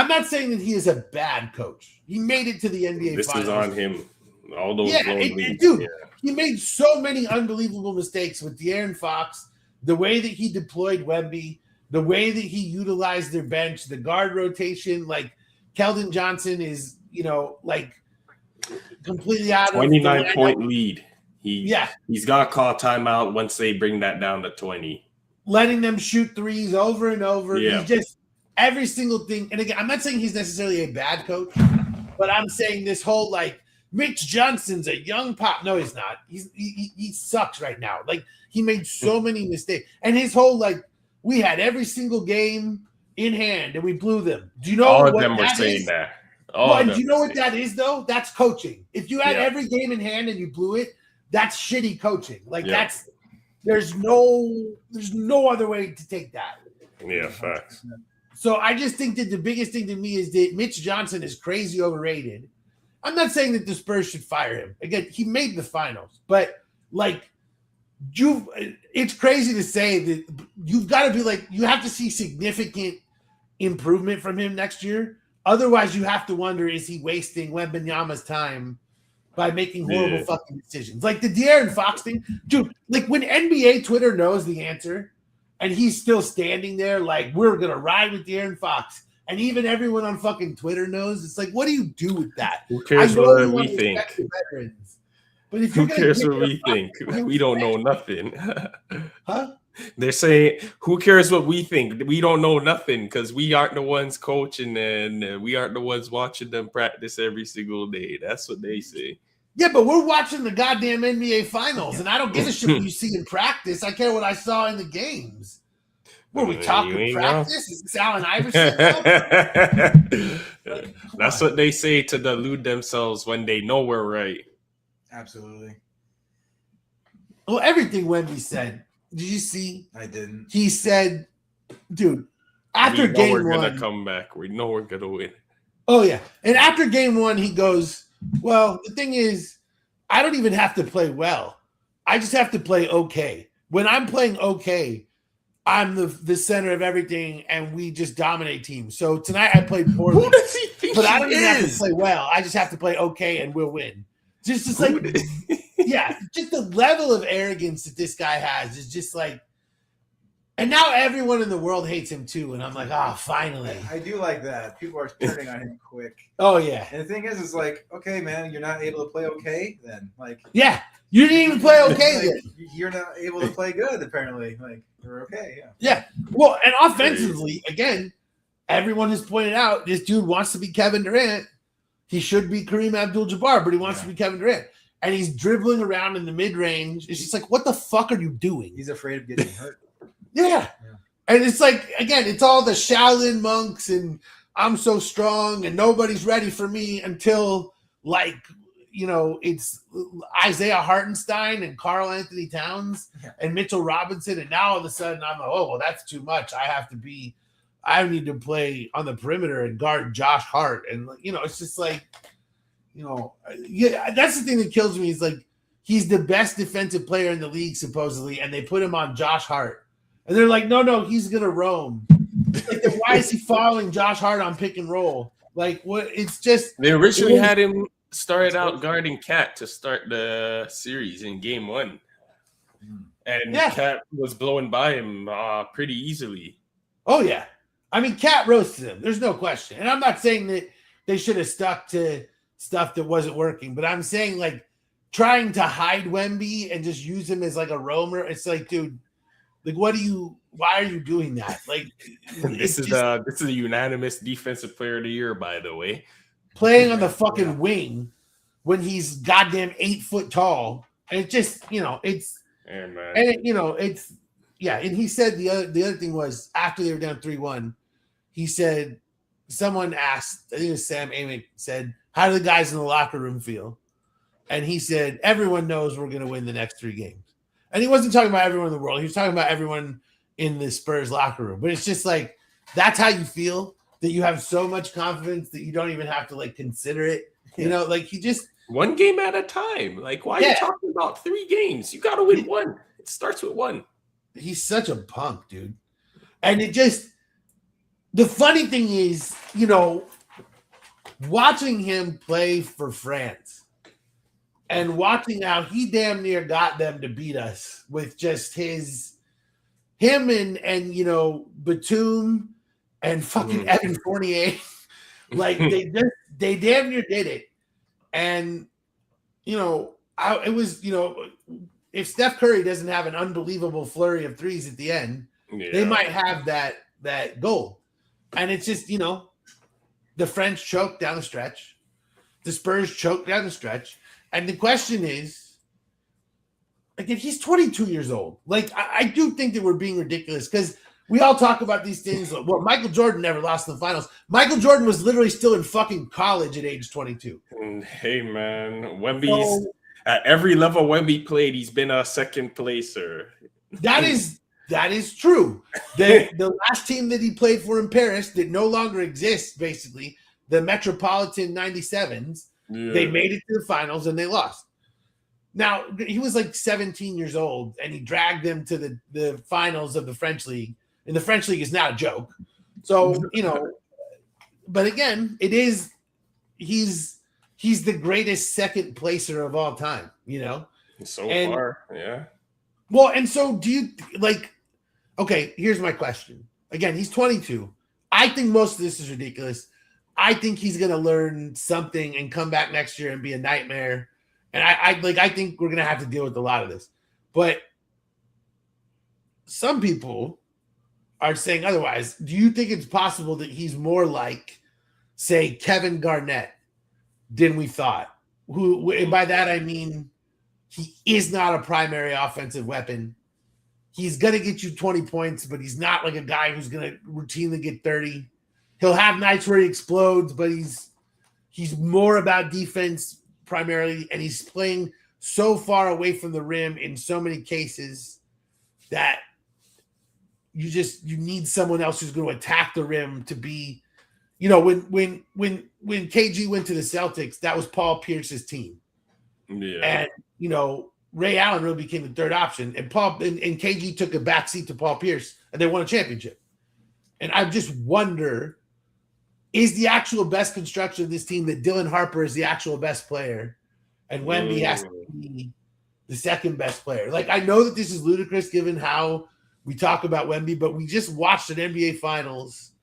not saying that he is a bad coach. He made it to the NBA This Finals. is on him. All those dude, he made so many unbelievable mistakes with De'Aaron Fox, the way that he deployed Wemby, the way that he utilized their bench, the guard rotation. Like, Keldon Johnson is, like completely out of 29-point lead. He's got to call timeout once they bring that down to 20. Letting them shoot threes over and over. Yeah. He's just every single thing. And again, I'm not saying he's necessarily a bad coach, but I'm saying this whole like Mitch Johnson's a young pop. No, he's not. He sucks right now. Like he made so many mistakes. And his whole like we had every single game in hand and we blew them. Do you know all what of them were saying that? Do you know what that is though? That's coaching. If you had every game in hand and you blew it, that's shitty coaching. Like there's no other way to take that. Yeah, facts. So I just think that the biggest thing to me is that Mitch Johnson is crazy overrated. I'm not saying that the Spurs should fire him. Again, he made the finals, but like it's crazy to say that you've got to be like, you have to see significant improvement from him next year. Otherwise, you have to wonder, is he wasting Wembanyama's time by making horrible fucking decisions? Like the De'Aaron Fox thing, dude, like when NBA Twitter knows the answer and he's still standing there like, we're going to ride with De'Aaron Fox. And even everyone on fucking Twitter knows. It's like, what do you do with that? Who cares what we think? But if who cares what we think? We don't know nothing. Huh? They're saying, who cares what we think? We don't know nothing because we aren't the ones coaching and we aren't the ones watching them practice every single day. That's what they say. Yeah, but we're watching the goddamn NBA Finals, and I don't give a shit what you see in practice. I care what I saw in the games. Were we talking practice? Is this Allen Iverson? That's what they say to delude themselves when they know we're right. Absolutely. Well, everything Wemby said. Did you see? I didn't. He said, dude, after game one. We're going to come back. We know we're going to win. Oh, yeah. And after game one, he goes, well, the thing is, I don't even have to play well. I just have to play okay. When I'm playing okay, I'm the center of everything, and we just dominate teams. So tonight I played poorly. Who does he think but I don't even have to play well. I just have to play okay, and we'll win. Just like, yeah, just the level of arrogance that this guy has is just like, and now everyone in the world hates him too. And I'm like, finally. I do like that. People are turning on him quick. Oh, yeah. And the thing is, it's like, okay, man, you're not able to play okay then. Like, yeah, you didn't even play okay like, then. You're not able to play good, apparently. Like, you're okay, yeah. Yeah. Well, and offensively, again, everyone has pointed out this dude wants to be Kevin Durant. He should be Kareem Abdul-Jabbar, but he wants to be Kevin Durant. And he's dribbling around in the mid-range. It's just like, what the fuck are you doing? He's afraid of getting hurt. Yeah. And it's like, again, it's all the Shaolin monks and I'm so strong and nobody's ready for me until, like, it's Isaiah Hartenstein and Karl Anthony Towns and Mitchell Robinson. And now all of a sudden I'm like, oh, well, that's too much. I need to play on the perimeter and guard Josh Hart. And, it's just like, that's the thing that kills me is like, he's the best defensive player in the league, supposedly, and they put him on Josh Hart. And they're like, no, he's going to roam. Like, then why is he following Josh Hart on pick and roll? Like what? It's just They originally had him started out guarding Cat to start the series in game 1. And Cat was blowing by him pretty easily. Oh, yeah. I mean, Cat roasted him. There's no question. And I'm not saying that they should have stuck to stuff that wasn't working, but I'm saying like trying to hide Wemby and just use him as like a roamer. It's like, dude, like, why are you doing that? Like, this is a unanimous defensive player of the year, by the way. Playing on the fucking wing when he's goddamn 8 foot tall. And it just, it's, and it's, and he said the other thing was after they were down 3-1, he said, someone asked, I think it was Sam Amick, said, how do the guys in the locker room feel? And he said, everyone knows we're going to win the next 3 games. And he wasn't talking about everyone in the world. He was talking about everyone in the Spurs locker room. But it's just like, that's how you feel, that you have so much confidence that you don't even have to like consider it. Like he just. One game at a time. Like, why are you talking about 3 games? You got to win 1. It starts with 1. He's such a punk, dude. And it just, the funny thing is, watching him play for France and watching how he damn near got them to beat us with just him and Batum and fucking Evan Fournier. Like they damn near did it. And, it was, if Steph Curry doesn't have an unbelievable flurry of threes at the end, they might have that goal. And it's just, the French choked down the stretch. The Spurs choked down the stretch. And the question is, like, if he's 22 years old, like, I do think that we're being ridiculous because we all talk about these things. Well, Michael Jordan never lost in the finals. Michael Jordan was literally still in fucking college at age 22. Hey, man, Wemby's at every level Wemby played, he's been a second placer. That is true. The last team that he played for in Paris that no longer exists, basically, the Metropolitan 97s, they made it to the finals and they lost. Now, he was like 17 years old and he dragged them to the finals of the French League. And the French League is not a joke. So, but again, he's the greatest second placer of all time, So far, yeah. Well, and so do you like, okay, here's my question. Again, he's 22. I think most of this is ridiculous. I think he's going to learn something and come back next year and be a nightmare. And I think we're going to have to deal with a lot of this. But some people are saying otherwise. Do you think it's possible that he's more like, say, Kevin Garnett than we thought? And by that I mean he is not a primary offensive weapon. He's going to get you 20 points, but he's not like a guy who's going to routinely get 30. He'll have nights where he explodes, but he's more about defense primarily, and he's playing so far away from the rim in so many cases that you need someone else who's going to attack the rim to be, when KG went to the Celtics, that was Paul Pierce's team. Yeah. And, Ray Allen really became the third option, and KG took a backseat to Paul Pierce, and they won a championship. And I just wonder, is the actual best construction of this team that Dylan Harper is the actual best player, and Wemby has to be the second best player? Like, I know that this is ludicrous given how we talk about Wemby, but we just watched an NBA Finals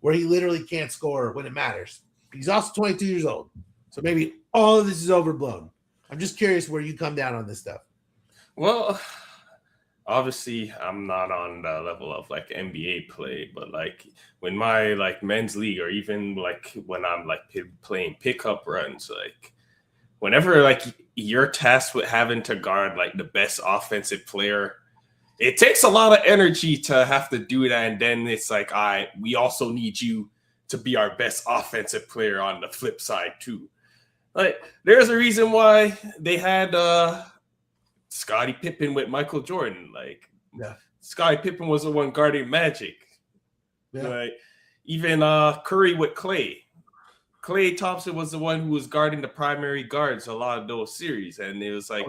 where he literally can't score when it matters. He's also 22 years old, so maybe all of this is overblown. I'm just curious where you come down on this stuff. Well, obviously, I'm not on the level of like NBA play, but like when my like men's league, or even like when I'm like playing pickup runs, like whenever like you're tasked with having to guard like the best offensive player, it takes a lot of energy to have to do that. And then it's like, we also need you to be our best offensive player on the flip side too. Like, there's a reason why they had Scottie Pippen with Michael Jordan. Like, Scottie Pippen was the one guarding Magic. Yeah. Like, even Curry with Klay. Klay Thompson was the one who was guarding the primary guards a lot of those series. And it was like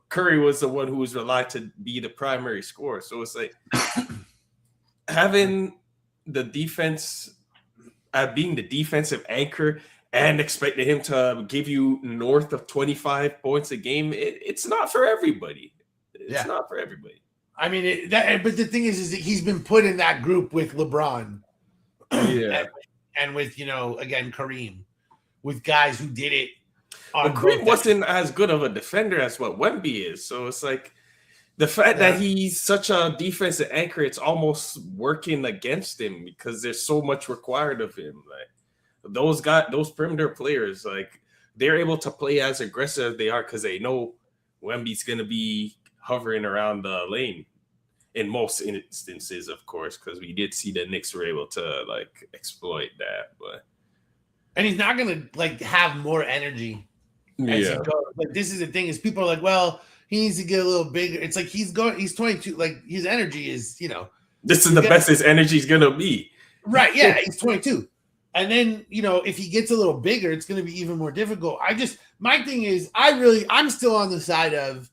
Curry was the one who was relied to be the primary scorer. So it's like having the defense at being the defensive anchor and expecting him to give you north of 25 points a game, it's not for everybody. It's not for everybody. I mean, but the thing is that he's been put in that group with LeBron, and with again Kareem, with guys who did it. But Kareem wasn't as good of a defender as what Wemby is, so it's like the fact that he's such a defensive anchor, it's almost working against him because there's so much required of him. Like those perimeter players, like they're able to play as aggressive as they are because they know Wemby's going to be hovering around the lane in most instances, of course, because we did see the Knicks were able to like exploit that. And he's not going to have more energy as he goes. Like this is the thing is people are like, well, he needs to get a little bigger. It's like he's 22. Like his energy is, this is the best his energy is going to be. Right. Yeah. He's 22. And then, if he gets a little bigger, it's going to be even more difficult. My thing is, I'm still on the side of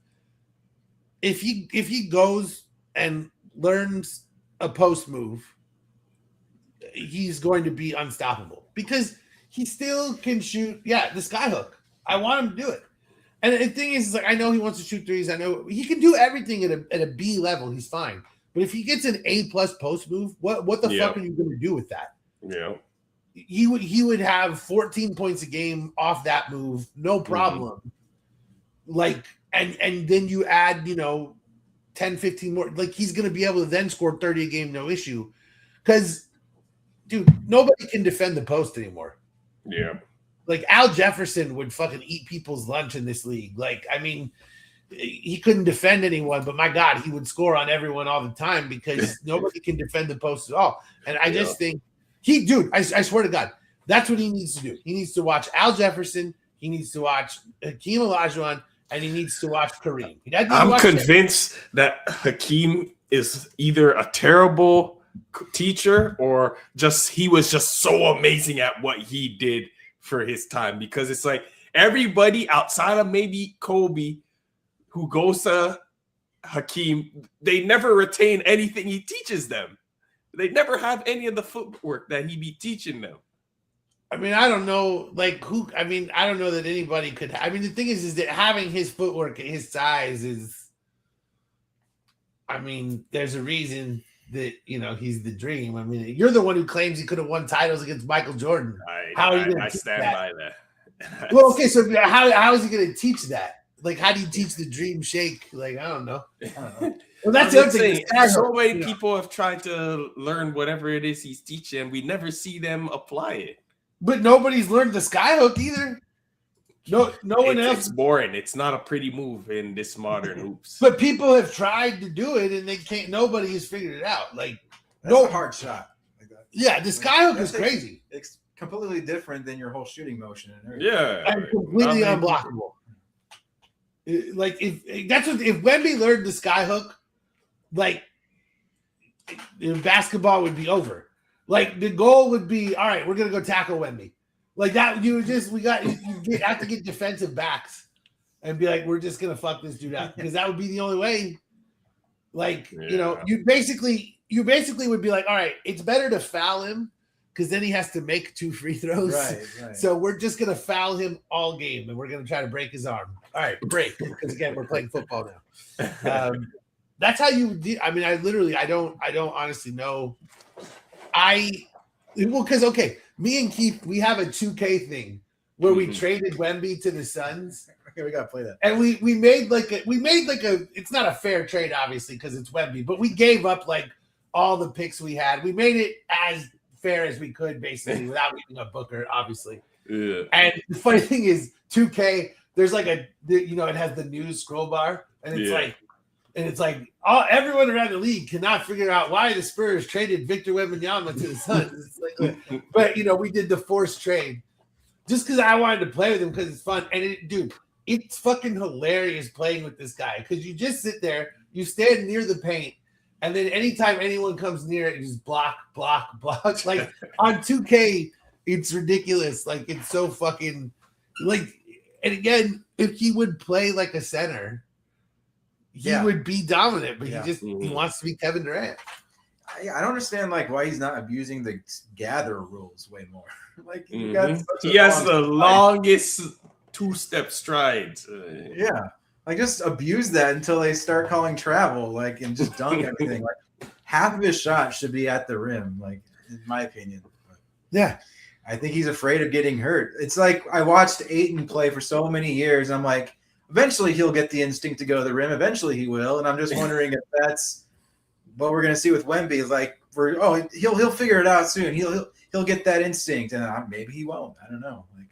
if he goes and learns a post move, he's going to be unstoppable because he still can shoot. Yeah. The sky hook. I want him to do it. And the thing is, like, I know he wants to shoot threes. I know he can do everything at a B level. He's fine. But if he gets an A+ post move, what the fuck are you going to do with that? Yeah. He would have 14 points a game off that move, no problem. Mm-hmm. Like, and then you add, 10, 15 more. Like, he's going to be able to then score 30 a game, no issue. Because, dude, nobody can defend the post anymore. Yeah. Like, Al Jefferson would fucking eat people's lunch in this league. Like, I mean, he couldn't defend anyone, but my God, he would score on everyone all the time because nobody can defend the post at all. And I just think I swear to God, that's what he needs to do. He needs to watch Al Jefferson. He needs to watch Hakeem Olajuwon, and he needs to watch Kareem. I'm convinced that Hakeem is either a terrible teacher or he was just so amazing at what he did for his time, because it's like everybody outside of maybe Kobe who goes to Hakeem, they never retain anything he teaches them. They never have any of the footwork that he be teaching them. I mean, I don't know, I don't know that anybody could. I mean, the thing is that having his footwork at his size is, I mean, there's a reason that, he's the dream. I mean, you're the one who claims he could have won titles against Michael Jordan. How are you going to teach that? By that. Well, okay, so how is he going to teach that? Like, how do you teach the dream shake? Like, I don't know. Well, that's the other thing. So many people have tried to learn whatever it is he's teaching. We never see them apply it. But nobody's learned the skyhook either. No one else. It's boring. It's not a pretty move in this modern hoops. But people have tried to do it and they can't. Nobody has figured it out. Like, that's a hard shot. Like that. Yeah, the skyhook is crazy. It's completely different than your whole shooting motion and everything. Yeah, and completely unblockable. Like if Wemby learned the skyhook, like basketball would be over. Like the goal would be, all right, we're gonna go tackle Wemby. Like that, you have to get defensive backs and be like, we're just gonna fuck this dude up because that would be the only way. Like you basically would be like, all right, it's better to foul him because then he has to make 2 free throws. Right. So we're just gonna foul him all game and we're gonna try to break his arm. All right, break because again we're playing football now. That's how you. I mean, I don't honestly know. Because me and Keith, we have a 2K thing where we traded Wemby to the Suns. Okay, we gotta play that. And we made like a it's not a fair trade obviously because it's Wemby, but we gave up like all the picks we had. We made it as fair as we could basically without getting a Booker obviously. Yeah. And the funny thing is 2K, there's like it has the news scroll bar and it's like everyone around the league cannot figure out why the Spurs traded Victor Wembanyama to the Suns. But we did the forced trade just because I wanted to play with him because it's fun. And it's fucking hilarious playing with this guy because you just sit there, you stand near the paint, and then anytime anyone comes near it, you just block. Like on 2K, it's ridiculous. Like it's so fucking like. And again, if he would play like a center, he would be dominant, but he wants to be Kevin Durant. I don't understand like why he's not abusing the gather rules way more. Like you got such he a has the long stride. longest two-step strides. Yeah, like just abuse that until they start calling travel, like and just dunk everything. Like half of his shot should be at the rim, like in my opinion. But Yeah. I think he's afraid of getting hurt. It's like I watched Ayton play for so many years. I'm like, eventually he'll get the instinct to go to the rim. Eventually he will, and I'm just wondering if that's what we're gonna see with Wemby. Like he'll figure it out soon. He'll get that instinct, and maybe he won't. I don't know. Like,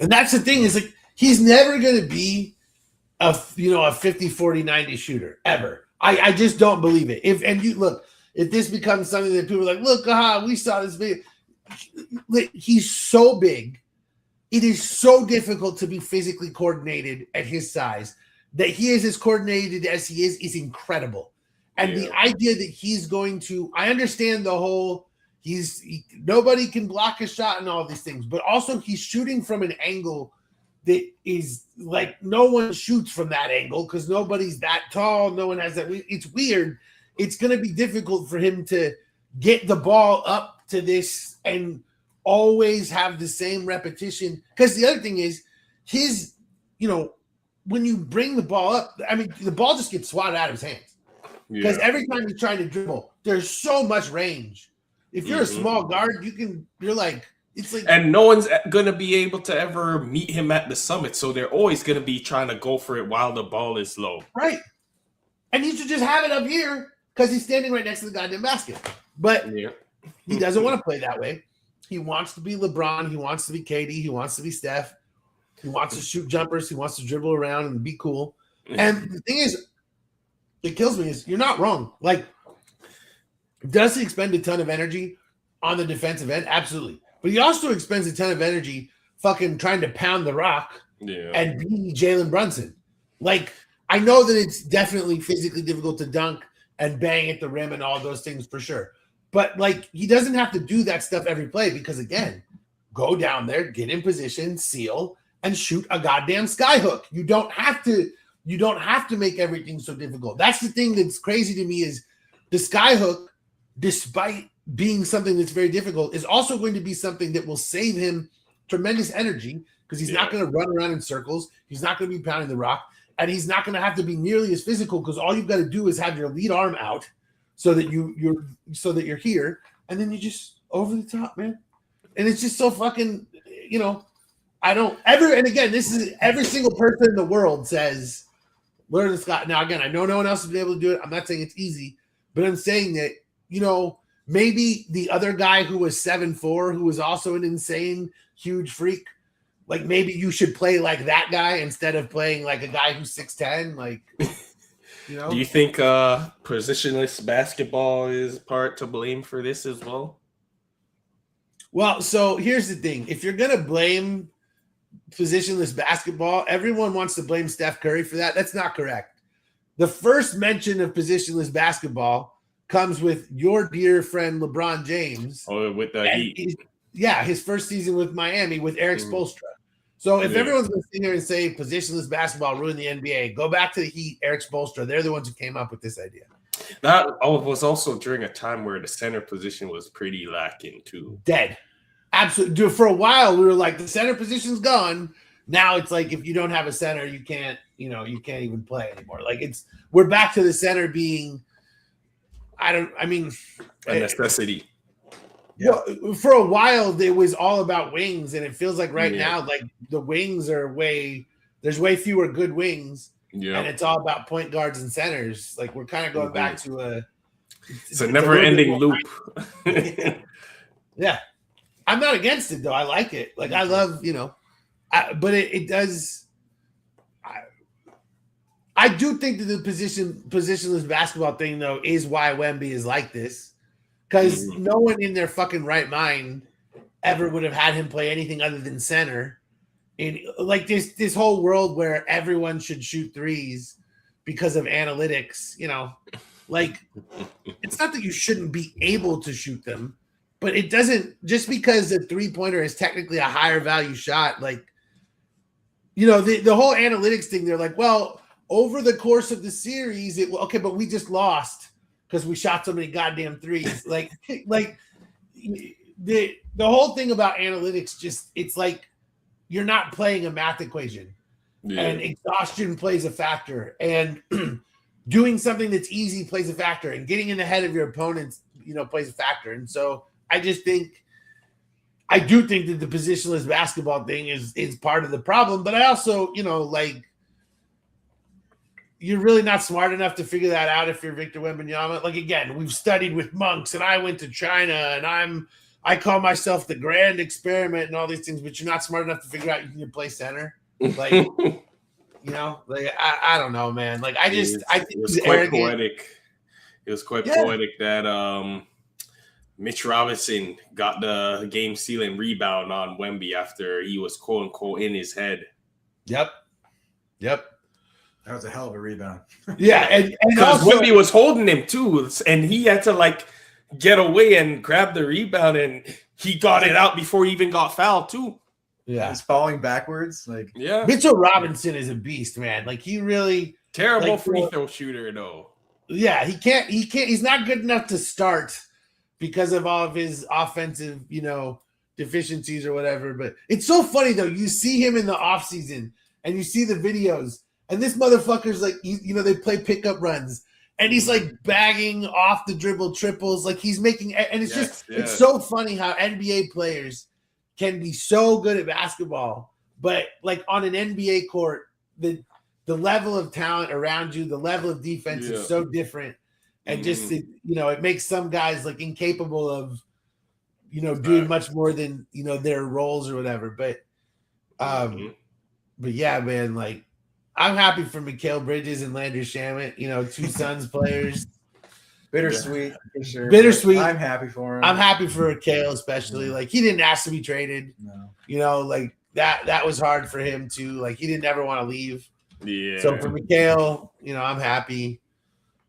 And that's the thing is like he's never going to be a 50, 40, 90 shooter ever. I just don't believe it. If this becomes something that people are like, look, we saw this video. He's so big. It is so difficult to be physically coordinated at his size. That he is as coordinated as he is incredible. And the idea that he's going to, I understand the whole, nobody can block a shot and all these things, but also he's shooting from an angle that is like no one shoots from that angle because nobody's that tall. No one has that. It's weird. It's going to be difficult for him to get the ball up to this and always have the same repetition. Because the other thing is when you bring the ball up, I mean, the ball just gets swatted out of his hands. Because every time he's trying to dribble, there's so much range. If you're a small guard, it's like, and no one's gonna be able to ever meet him at the summit, so they're always gonna be trying to go for it while the ball is low. Right. And he should just have it up here because he's standing right next to the goddamn basket. But he doesn't want to play that way. He wants to be LeBron. He wants to be KD. He wants to be Steph. He wants to shoot jumpers. He wants to dribble around and be cool. And the thing is, it kills me is you're not wrong. Like, does he expend a ton of energy on the defensive end? Absolutely. But he also expends a ton of energy fucking trying to pound the rock and be Jalen Brunson. Like, I know that it's definitely physically difficult to dunk and bang at the rim and all those things for sure. But, like, he doesn't have to do that stuff every play because, again, go down there, get in position, seal, and shoot a goddamn skyhook. You don't have to make everything so difficult. That's the thing that's crazy to me is the skyhook, despite being something that's very difficult, is also going to be something that will save him tremendous energy because he's not going to run around in circles. He's not going to be pounding the rock, and he's not going to have to be nearly as physical because all you've got to do is have your lead arm out so that you're here, and then you just over the top, man. And it's just so fucking, I don't ever. And again, this is every single person in the world says, learn this guy. Now, again, I know no one else has been able to do it. I'm not saying it's easy, but I'm saying that, maybe the other guy who was 7'4", who was also an insane, huge freak, like maybe you should play like that guy instead of playing like a guy who's 6'10". Like, Do you think positionless basketball is part to blame for this as well? Well, so here's the thing. If you're going to blame positionless basketball, everyone wants to blame Steph Curry for that. That's not correct. The first mention of positionless basketball comes with your dear friend LeBron James. Oh, with the Heat. His first season with Miami with Eric Spoelstra. So if everyone's going to sit here and say positionless basketball ruined the NBA, go back to the Heat, Eric Spoelstra. They're the ones who came up with this idea. That was also during a time where the center position was pretty lacking too. Dead. Absolutely. For a while, we were like, the center position's gone. Now it's like, if you don't have a center, you can't even play anymore. Like we're back to the center being, a necessity. Well, for a while, it was all about wings, and it feels like now, like the wings are there's way fewer good wings, and it's all about point guards and centers. Like we're kind of going back to it's a never-ending loop. Yeah. I'm not against it though. I like it. Like I love, but it does. I do think that the positionless basketball thing though is why Wemby is like this, because no one in their fucking right mind ever would have had him play anything other than center. In like this whole world where everyone should shoot threes because of analytics, like it's not that you shouldn't be able to shoot them. But it doesn't, just because the three-pointer is technically a higher value shot, like, the whole analytics thing, they're like, well, over the course of the series, but we just lost because we shot so many goddamn threes. Like the whole thing about analytics, just it's like you're not playing a math equation, and exhaustion plays a factor, and doing something that's easy plays a factor, and getting in the head of your opponents, plays a factor. And so I do think that the positionless basketball thing is part of the problem, but I also, you're really not smart enough to figure that out if you're Victor Wembanyama. Like, again, we've studied with monks, and I went to China, and I call myself the grand experiment and all these things, but you're not smart enough to figure out you can play center. Like, I don't know, man. Like, I think it was quite poetic. It was quite poetic that Mitch Robinson got the game-sealing rebound on Wemby after he was quote-unquote in his head. Yep. That was a hell of a rebound. Yeah, and because Wemby was holding him too, and he had to get away and grab the rebound, and he got it out before he even got fouled too. Yeah, he's falling backwards. Mitchell Robinson is a beast, man. Like, he really terrible free throw shooter though. Yeah, he can't. He's not good enough to start because of all of his offensive, deficiencies or whatever. But it's so funny though. You see him in the offseason and you see the videos. And this motherfucker's like, they play pickup runs, and he's like bagging off the dribble triples, like he's making. And it's it's so funny how NBA players can be so good at basketball, but like on an NBA court, the level of talent around you, the level of defense is so different, and just it makes some guys like incapable of, doing much more than their roles or whatever. But yeah, man, like. I'm happy for Mikal Bridges and Landry Shamet, two Suns players. Bittersweet, for sure. Bittersweet. I'm happy for him. I'm happy for Mikal, especially. Like, he didn't ask to be traded. No. Like that was hard for him too. Like, he didn't ever want to leave. Yeah. So for Mikal, I'm happy.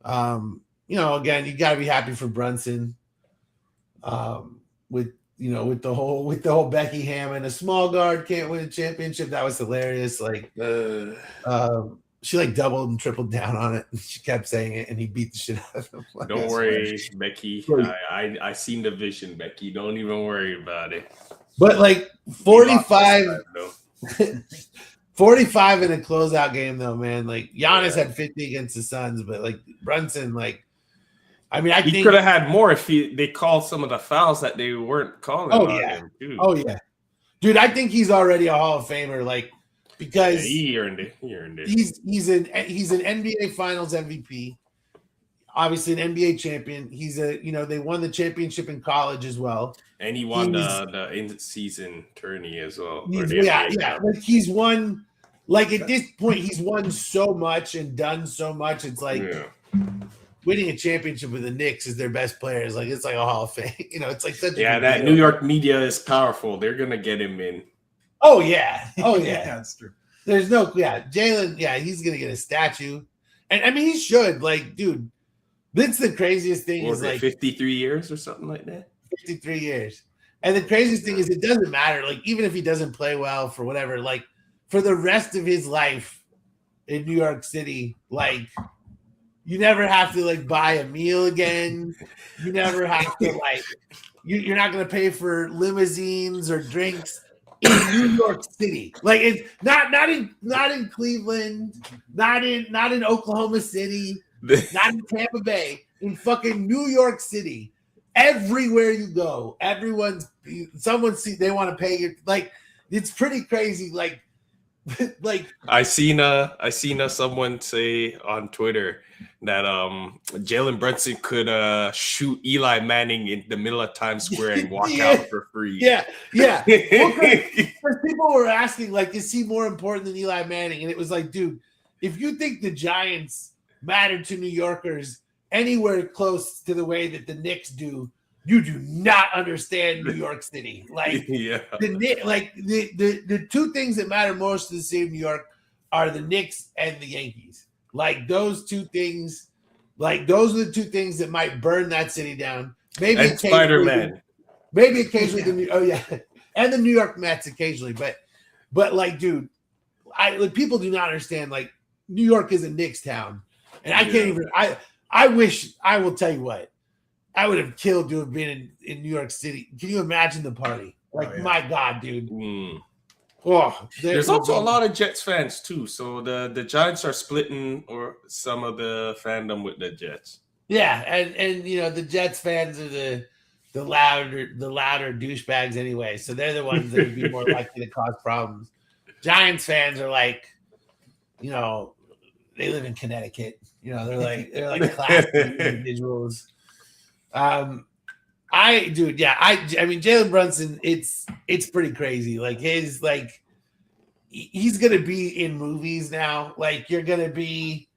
Again, you got to be happy for Brunson. With the whole Becky Hammond, a small guard can't win a championship. That was hilarious. Like, she doubled and tripled down on it. She kept saying it, and he beat the shit out of him. Like, don't worry, Becky. I seen the vision, Becky. Don't even worry about it. But 45 in a closeout game, though, man. Like, Giannis had 50 against the Suns, but Brunson, I think he could have had more if they called some of the fouls that they weren't calling on him, too. Oh, yeah. Dude, I think he's already a Hall of Famer, because he earned it. He's an NBA Finals MVP, obviously an NBA champion. He's they won the championship in college as well. And he won the in-season tourney as well. Yeah. He's won, at this point, he's won so much and done so much. It's winning a championship with the Knicks is their best player. It's like a Hall of Fame. It's like such a that deal. New York media is powerful. They're gonna get him in. Oh yeah. That's true. There's no Jalen. Yeah, he's gonna get a statue, and he should. Dude, that's the craziest thing. What was it, 53 years or something like that? 53 years. And the craziest thing is, it doesn't matter. Even if he doesn't play well for whatever, for the rest of his life in New York City, you never have to buy a meal again. You never have to you're not going to pay for limousines or drinks in New York City. It's not in Cleveland, not in Oklahoma City, not in Tampa Bay, in fucking New York City. Everywhere you go, someone they want to pay you. It's pretty crazy. I seen someone say on Twitter that Jalen Brunson could shoot Eli Manning in the middle of Times Square and walk out for free. Yeah. Well, people were asking, is he more important than Eli Manning? And it was dude, if you think the Giants matter to New Yorkers anywhere close to the way that the Knicks do, you do not understand New York City. The two things that matter most to the city of New York are the Knicks and the Yankees. Those two things, those are the two things that might burn that city down. Maybe and Spider-Man. Maybe occasionally and the New York Mets occasionally. But dude, people do not understand. New York is a Knicks town, and I can't even. I will tell you what, I would have killed to have been in New York City. Can you imagine the party? Like, my God, dude. Oh, there's also a lot of Jets fans too. So the Giants are splitting or some of the fandom with the Jets. Yeah, and you know the Jets fans are the louder douchebags anyway. So they're the ones that would be more likely to cause problems. Giants fans are like, you know, they live in Connecticut. You know, they're like classy individuals. I mean, Jalen Brunson, it's pretty crazy. Like he's gonna be in movies now. Like you're gonna be,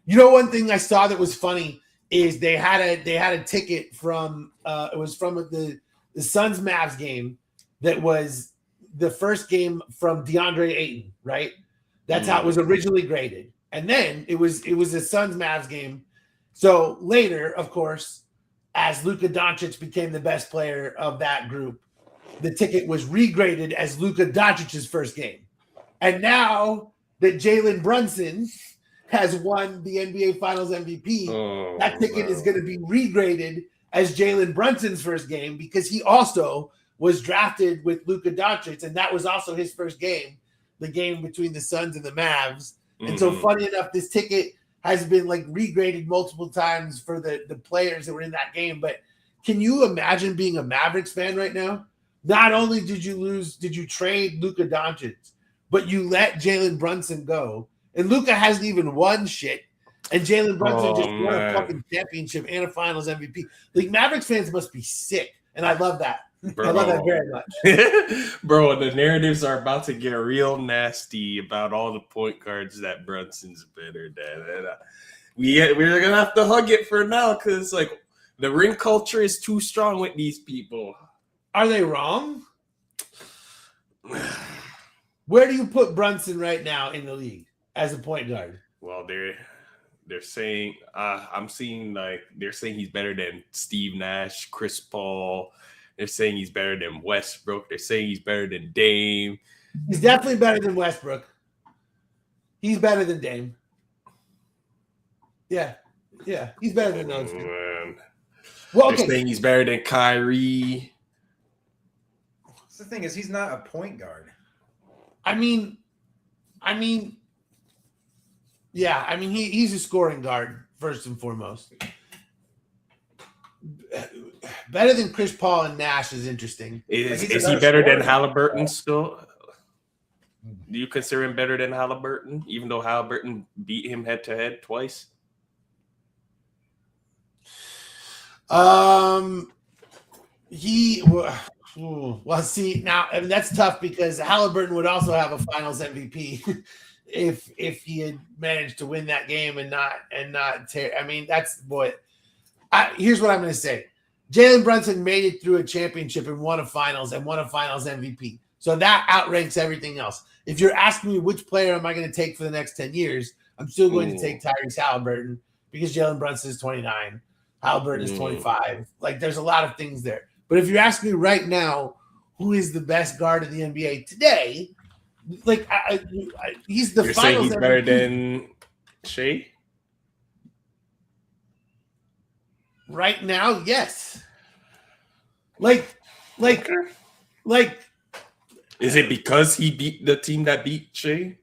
you know, one thing I saw that was funny is they had a ticket from it was from the Suns Mavs game that was the first game from DeAndre Ayton, right? That's how it was originally graded. And then it was a Suns Mavs game. So later, of course, as Luka Doncic became the best player of that group, the ticket was regraded as Luka Doncic's first game. And now that Jalen Brunson has won the NBA Finals MVP, that ticket is going to be regraded as Jalen Brunson's first game because he also was drafted with Luka Doncic, and that was also his first game, the game between the Suns and the Mavs. And so, funny enough, this ticket has been like regraded multiple times for the players that were in that game. But can you imagine being a Mavericks fan right now? Not only did you trade Luka Doncic, but you let Jalen Brunson go. And Luka hasn't even won shit. And Jalen Brunson just won a fucking championship and a finals MVP. Like, Mavericks fans must be sick. And I love that. Bro. I love that very much. Bro, the narratives are about to get real nasty about all the point guards that Brunson's better than. And, we're going to have to hug it for now because, like, the ring culture is too strong with these people. Are they wrong? Where do you put Brunson right now in the league as a point guard? Well, they're saying I'm seeing like they're saying he's better than Steve Nash, Chris Paul. They're saying he's better than Westbrook. They're saying he's better than Dame. He's definitely better than Westbrook. He's better than Dame. Yeah, he's better than those two. Well, they're saying he's better than Kyrie. The thing is, he's not a point guard. I mean, he's a scoring guard first and foremost. Better than Chris Paul and Nash is interesting. Is he better than Halliburton still? Do you consider him better than Halliburton, even though Halliburton beat him head to head twice? Well, see, now I mean, that's tough because Halliburton would also have a Finals MVP if he had managed to win that game and not tear. I mean, here's what I'm going to say: Jalen Brunson made it through a championship and won a Finals MVP. So that outranks everything else. If you're asking me which player am I going to take for the next 10 years, I'm still going to take Tyrese Halliburton because Jalen Brunson is 29, Halliburton is 25. Like, there's a lot of things there. But if you're asking me right now, who is the best guard in the NBA today? Like, he's the. You're saying he's better than Shea? Right now, yes. Like. Is it because he beat the team that beat Shea?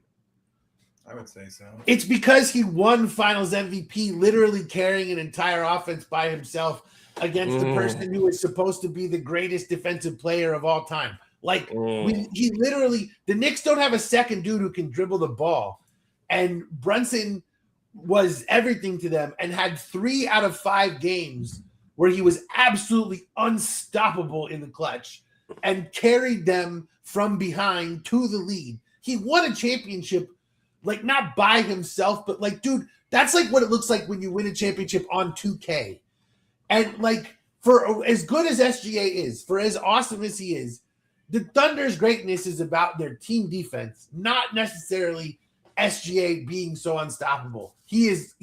I would say so. It's because he won Finals MVP, literally carrying an entire offense by himself against the person who is supposed to be the greatest defensive player of all time. Like, he literally, the Knicks don't have a second dude who can dribble the ball. And Brunson was everything to them and had 3 out of 5 games where he was absolutely unstoppable in the clutch and carried them from behind to the lead. He won a championship, like, not by himself, but like, dude, that's like what it looks like when you win a championship on 2K. And like, for as good as SGA is, for as awesome as he is, the Thunder's greatness is about their team defense, not necessarily SGA being so unstoppable. He is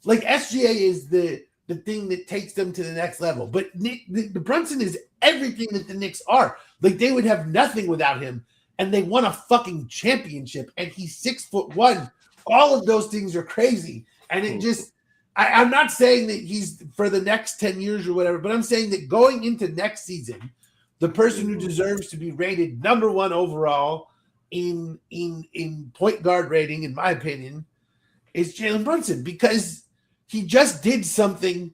like, SGA is the thing that takes them to the next level. But the Brunson is everything that the Knicks are. Like, they would have nothing without him, and they won a fucking championship, and he's 6'1". All of those things are crazy. And it just, I'm not saying that he's for the next 10 years or whatever, but I'm saying that going into next season, the person who deserves to be rated number 1 overall in point guard rating, in my opinion, is Jalen Brunson, because he just did something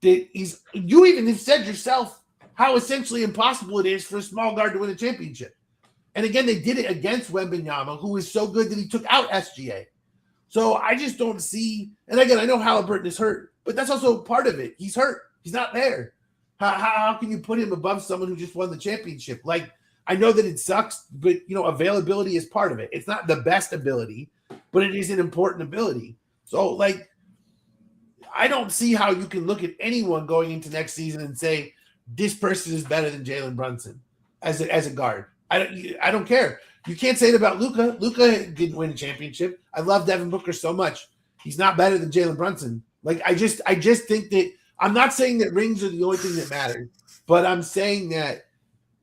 that you even have said yourself how essentially impossible it is for a small guard to win a championship. And again, they did it against Wembanyama, who is so good that he took out SGA. So I just don't see, and again, I know Halliburton is hurt, but that's also part of it. He's hurt. He's not there. How can you put him above someone who just won the championship? Like, I know that it sucks, but, availability is part of it. It's not the best ability, but it is an important ability. So, like, I don't see how you can look at anyone going into next season and say, this person is better than Jalen Brunson as a guard. I don't care. You can't say it about Luka. Luka didn't win a championship. I love Devin Booker so much. He's not better than Jalen Brunson. Like, I just think that I'm not saying that rings are the only thing that matters, but I'm saying that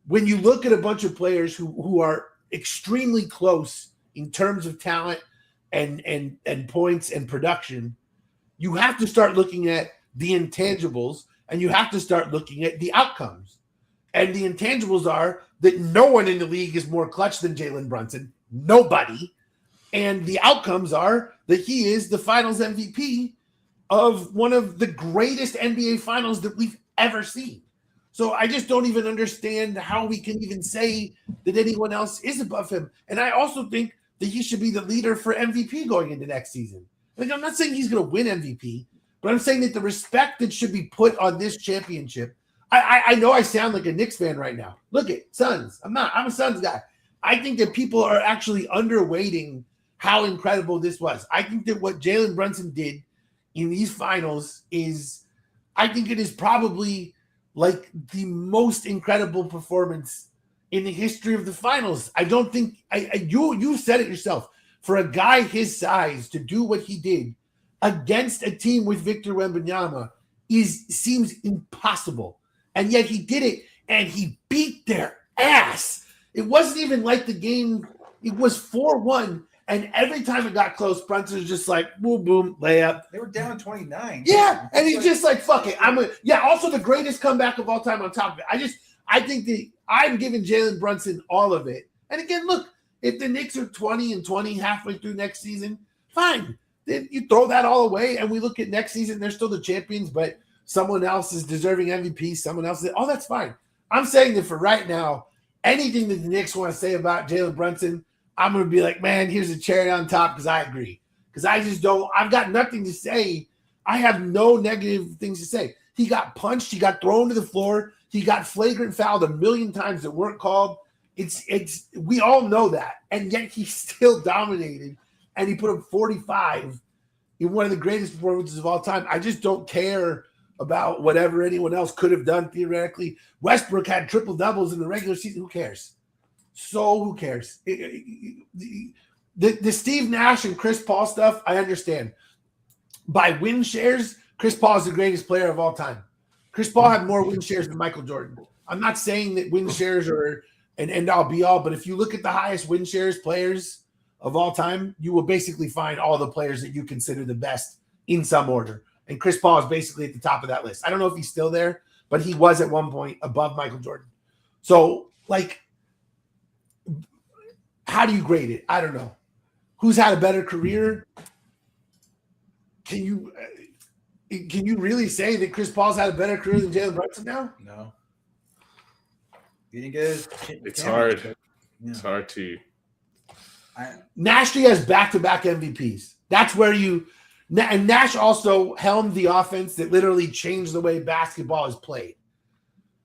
when you look at a bunch of players who are extremely close in terms of talent and points and production, you have to start looking at the intangibles and you have to start looking at the outcomes. And the intangibles are that no one in the league is more clutch than Jalen Brunson. Nobody. And the outcomes are that he is the finals MVP of one of the greatest NBA finals that we've ever seen. So I just don't even understand how we can even say that anyone else is above him. And I also think that he should be the leader for MVP going into next season. Like, I'm not saying he's going to win MVP, but I'm saying that the respect that should be put on this championship. I know I sound like a Knicks fan right now. Look at Suns. I'm not. I'm a Suns guy. I think that people are actually underweighting how incredible this was. I think that what Jalen Brunson did in these finals I think it is probably like the most incredible performance in the history of the finals. I don't think you said it yourself. For a guy his size to do what he did against a team with Victor Wembanyama seems impossible. And yet he did it, and he beat their ass. It wasn't even like the game. It was 4-1, and every time it got close, Brunson was just like, boom, boom, layup. They were down 29. Yeah, and he's just like, fuck it. Also the greatest comeback of all time on top of it. I think that I'm giving Jalen Brunson all of it. And again, look, if the Knicks are 20-20 halfway through next season, fine. Then you throw that all away, and we look at next season, they're still the champions, but someone else is deserving MVP, someone else is, that's fine. I'm saying that for right now, anything that the Knicks want to say about Jalen Brunson, I'm going to be like, man, here's a cherry on top because I agree. Because I've got nothing to say. I have no negative things to say. He got punched. He got thrown to the floor. He got flagrant fouled 1,000,000 times that weren't called. We all know that. And yet he still dominated. And he put up 45 in one of the greatest performances of all time. I just don't care about whatever anyone else could have done theoretically. Westbrook had triple doubles in the regular season. Who cares? So who cares? The Steve Nash and Chris Paul stuff, I understand. By win shares, Chris Paul is the greatest player of all time. Chris Paul had more win shares than Michael Jordan. I'm not saying that win shares are an end-all be-all, but if you look at the highest win shares players of all time, you will basically find all the players that you consider the best in some order. And Chris Paul is basically at the top of that list. I don't know if he's still there, but he was at one point above Michael Jordan. So, like, how do you grade it? I don't know. Who's had a better career? Can you really say that Chris Paul's had a better career than Jalen Brunson now? No. You didn't get his It's hard. Yeah. It's hard to. Nash has back-to-back MVPs. That's where and Nash also helmed the offense that literally changed the way basketball is played.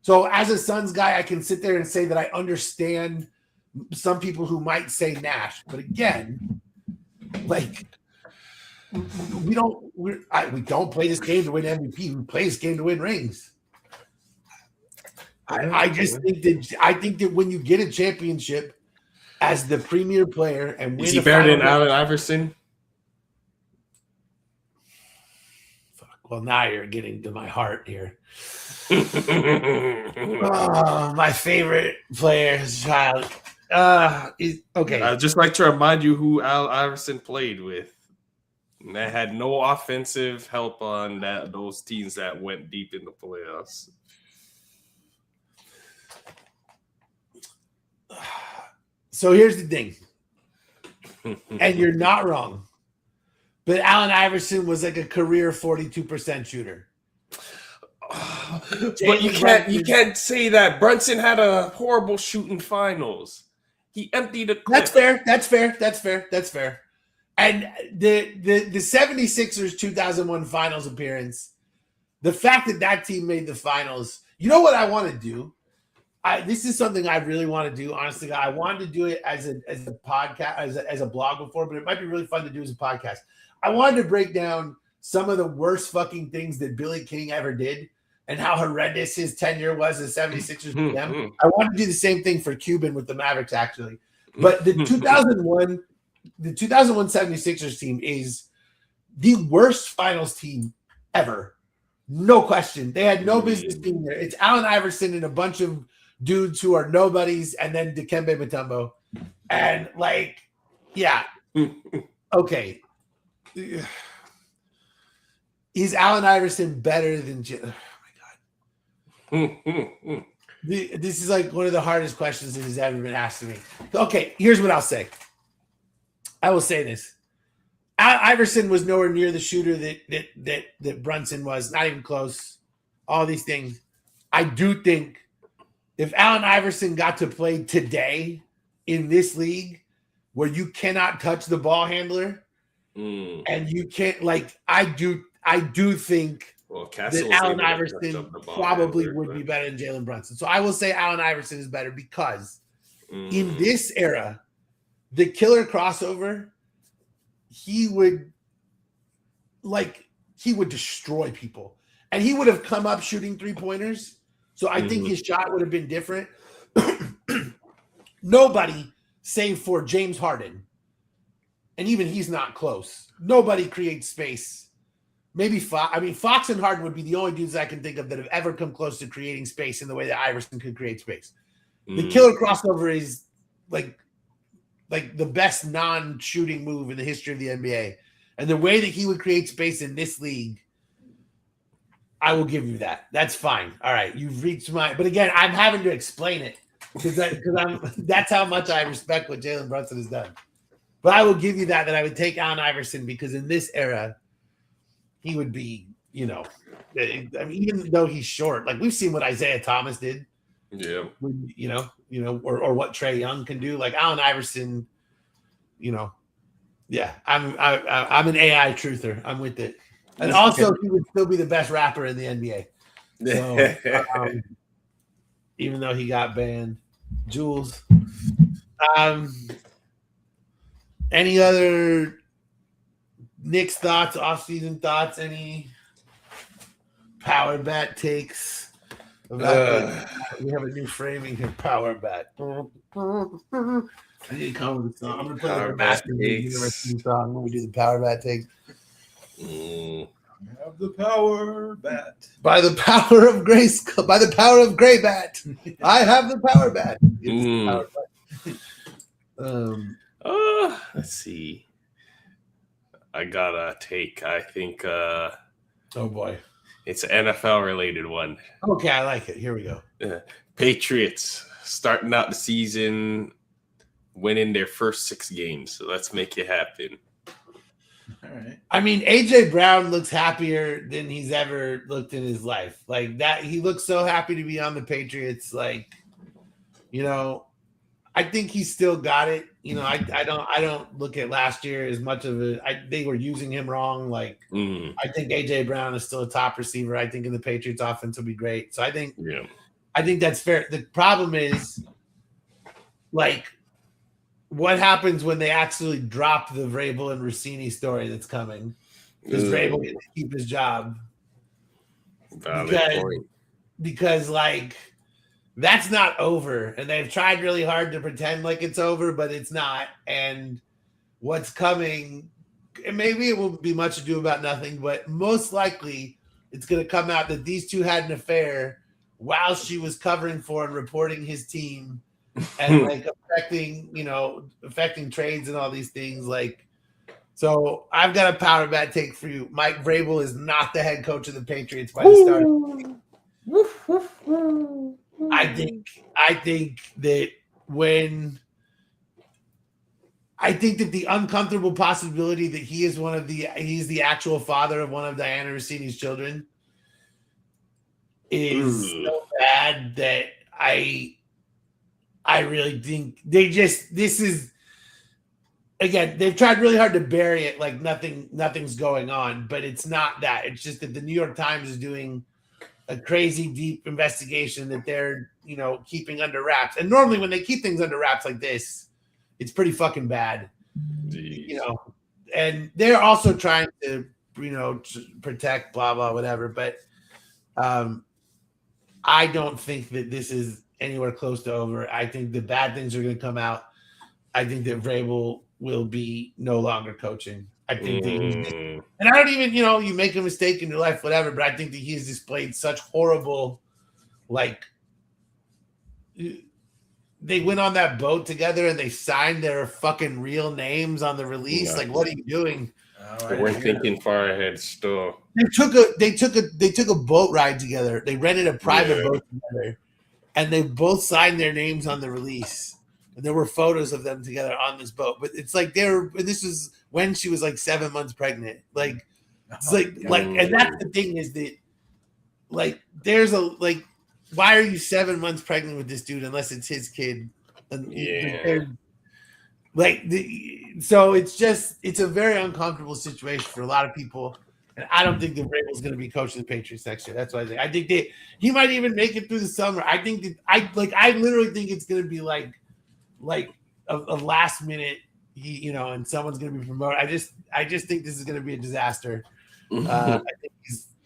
So as a Suns guy, I can sit there and say that I understand some people who might say Nash. But again, like, we don't play this game to win MVP. We play this game to win rings. I think that when you get a championship as the premier player and win, Is he better than Allen Iverson? Well, now you're getting to my heart here. My favorite player is child. Okay. I'd just like to remind you who Al Iverson played with. And they had no offensive help on those teams that went deep in the playoffs. So here's the thing, and you're not wrong, but Allen Iverson was like a career 42% shooter. But you can't say that. Brunson had a horrible shooting finals. He emptied the clip. That's fair. And the 76ers 2001 finals appearance, the fact that team made the finals, you know what I want to do? This is something I really want to do. Honestly, I wanted to do it as a podcast, as a blog before, but it might be really fun to do as a podcast. I wanted to break down some of the worst fucking things that Billy King ever did and how horrendous his tenure was as 76ers GM. I want to do the same thing for Cuban with the Mavericks, actually. But the 2001 76ers team is the worst finals team ever. No question. They had no business being there. It's Allen Iverson and a bunch of dudes who are nobodies, and then Dikembe Mutombo. And yeah. Okay. Is Allen Iverson better than oh my God. This is like one of the hardest questions that has ever been asked to me. Okay, here's what I'll say. I will say this. Iverson was nowhere near the shooter that Brunson was, not even close. All these things. I do think if Allen Iverson got to play today in this league where you cannot touch the ball handler and you can't, I do think that Allen Iverson probably would be better than Jalen Brunson. So I will say Allen Iverson is better because in this era, the killer crossover, he would destroy people. And he would have come up shooting 3-pointers. So I think his shot would have been different. Nobody, save for James Harden, and even he's not close. Nobody creates space. Maybe Fox and Harden would be the only dudes I can think of that have ever come close to creating space in the way that Iverson could create space. The killer crossover is like the best non-shooting move in the history of the NBA. And the way that he would create space in this league, I will give you that. That's fine. All right, you've reached but again, I'm having to explain it because that's how much I respect what Jalen Brunson has done. But I will give you that I would take Allen Iverson because in this era, he would be, even though he's short, we've seen what Isaiah Thomas did. Yeah. Or what Trae Young can do. Allen Iverson, yeah, I'm an AI truther. I'm with it. And also, he would still be the best rapper in the NBA. So, even though he got banned. Jules. Any other Knicks thoughts, off-season thoughts? Any power bat takes? We have a new framing here. Power bat. I need to come with a song. I'm going to play the Master University song when we do the power bat takes. I have the power bat. By the power of grace, by the power of Gray Bat, I have the power bat. Let's see. I got a take. I think. Oh boy, it's an NFL related one. Okay, I like it. Here we go. Patriots starting out the season, winning their first 6 games. So let's make it happen. All right. I mean, AJ Brown looks happier than he's ever looked in his life. He looks so happy to be on the Patriots. I think he's still got it. I don't look at last year as much of they were using him wrong. I think AJ Brown is still a top receiver. I think in the Patriots offense will be great. So I think that's fair. The problem is what happens when they actually drop the Vrabel and Rossini story that's coming? Does Vrabel get to keep his job? Because that's not over. And they've tried really hard to pretend like it's over, but it's not. And what's coming, and maybe it will be much ado about nothing, but most likely it's going to come out that these two had an affair while she was covering for and reporting his team. And affecting trades and all these things. So I've got a power bat take for you. Mike Vrabel is not the head coach of the Patriots by the start. I think that the uncomfortable possibility that he's the actual father of one of Diana Rossini's children is so bad that I really think this is, again, they've tried really hard to bury it like nothing's going on, but it's not that. It's just that the New York Times is doing a crazy deep investigation that they're, keeping under wraps. And normally when they keep things under wraps like this, it's pretty fucking bad. Jeez. And they're also trying to, protect blah, blah, whatever. But I don't think that this is anywhere close to over. I think the bad things are going to come out. I think that Vrabel will be no longer coaching. I think that and I don't even, you make a mistake in your life, whatever, but I think that he's displayed such horrible, they went on that boat together and they signed their fucking real names on the release. Like, what are you doing? They weren't thinking far ahead still. They took a boat ride together. They rented a private boat together, and they both signed their names on the release. And there were photos of them together on this boat. But it's like this was when she was like 7 months pregnant. And that's the thing is that, there's why are you 7 months pregnant with this dude unless it's his kid? And so it's a very uncomfortable situation for a lot of people. And I don't think that Vrabel's going to be coaching the Patriots next year. That's what I think. I think that he might even make it through the summer. I think that I literally think it's going to be like a last minute, and someone's going to be promoted. I just think this is going to be a disaster. I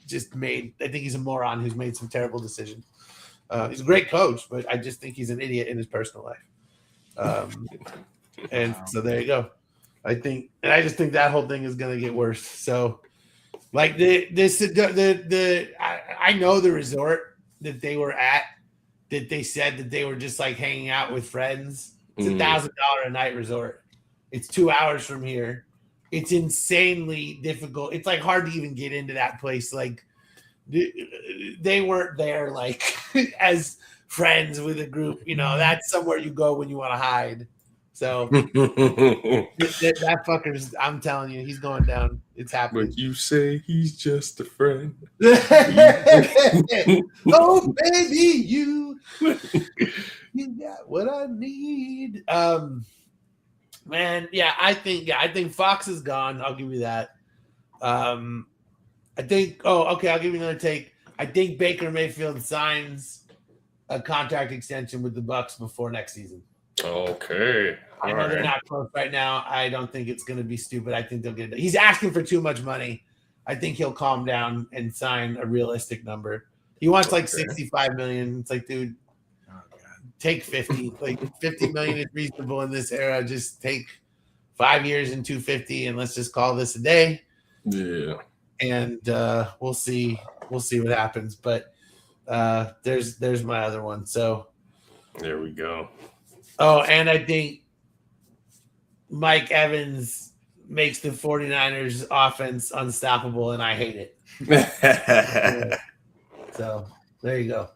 think he's a moron who's made some terrible decisions. He's a great coach, but I just think he's an idiot in his personal life. And so there you go. I just think that whole thing is going to get worse. So, I know the resort that they were at, that they said that they were just hanging out with friends. It's $1,000 a night resort. It's 2 hours from here. It's insanely difficult. It's hard to even get into that place. They weren't there as friends with a group. That's somewhere you go when you want to hide. So that fucker's, I'm telling you, he's going down. It's happening. But you say he's just a friend. Oh, baby, you got what I need. Man, yeah, I think Fox is gone. I'll give you that. I'll give you another take. I think Baker Mayfield signs a contract extension with the Bucs before next season. Okay. I know they're not close right now. I don't think it's going to be stupid. I think they'll get it. He's asking for too much money. I think he'll calm down and sign a realistic number. He wants $65 million. It's dude, take 50. $50 million is reasonable in this era. Just take 5 years and $250, and let's just call this a day. Yeah. And we'll see what happens. But there's my other one. So there we go. Oh, and I think Mike Evans makes the 49ers offense unstoppable, and I hate it. So there you go.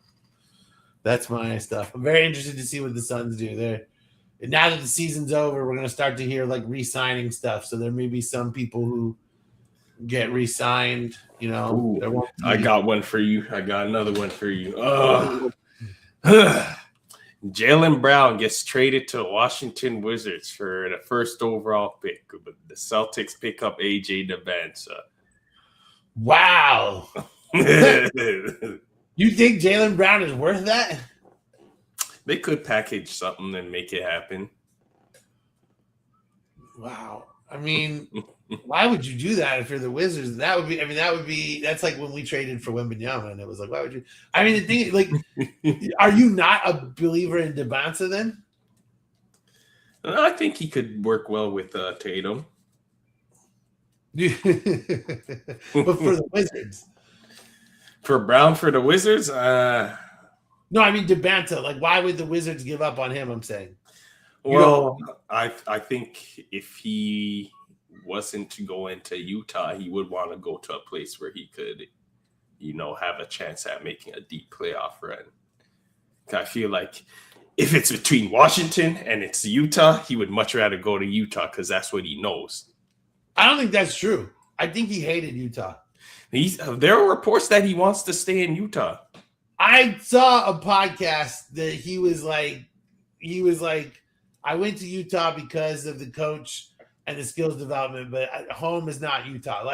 That's my stuff. I'm very interested to see what the Suns do there. Now that the season's over, we're going to start to hear re-signing stuff. So there may be some people who get re-signed. Ooh, I got one for you. I got another one for you. Jaylen Brown gets traded to the Washington Wizards for the first overall pick, but the Celtics pick up AJ Devanza. Wow. You think Jaylen Brown is worth that? They could package something and make it happen. Wow. I mean, why would you do that if you're the Wizards? That's like when we traded for Wembanyama, and it was why would you? I mean, the thing is, are you not a believer in Devanza then? I think he could work well with Tatum. But for the Wizards. For Brown for the Wizards? No, I mean Devanza. Why would the Wizards give up on him, I'm saying? Well, I think if he wasn't to go into Utah, he would want to go to a place where he could, have a chance at making a deep playoff run. I feel like if it's between Washington and it's Utah, he would much rather go to Utah because that's what he knows. I don't think that's true. I think he hated Utah. There are reports that he wants to stay in Utah. I saw a podcast that he was like, I went to Utah because of the coach and the skills development, but home is not Utah.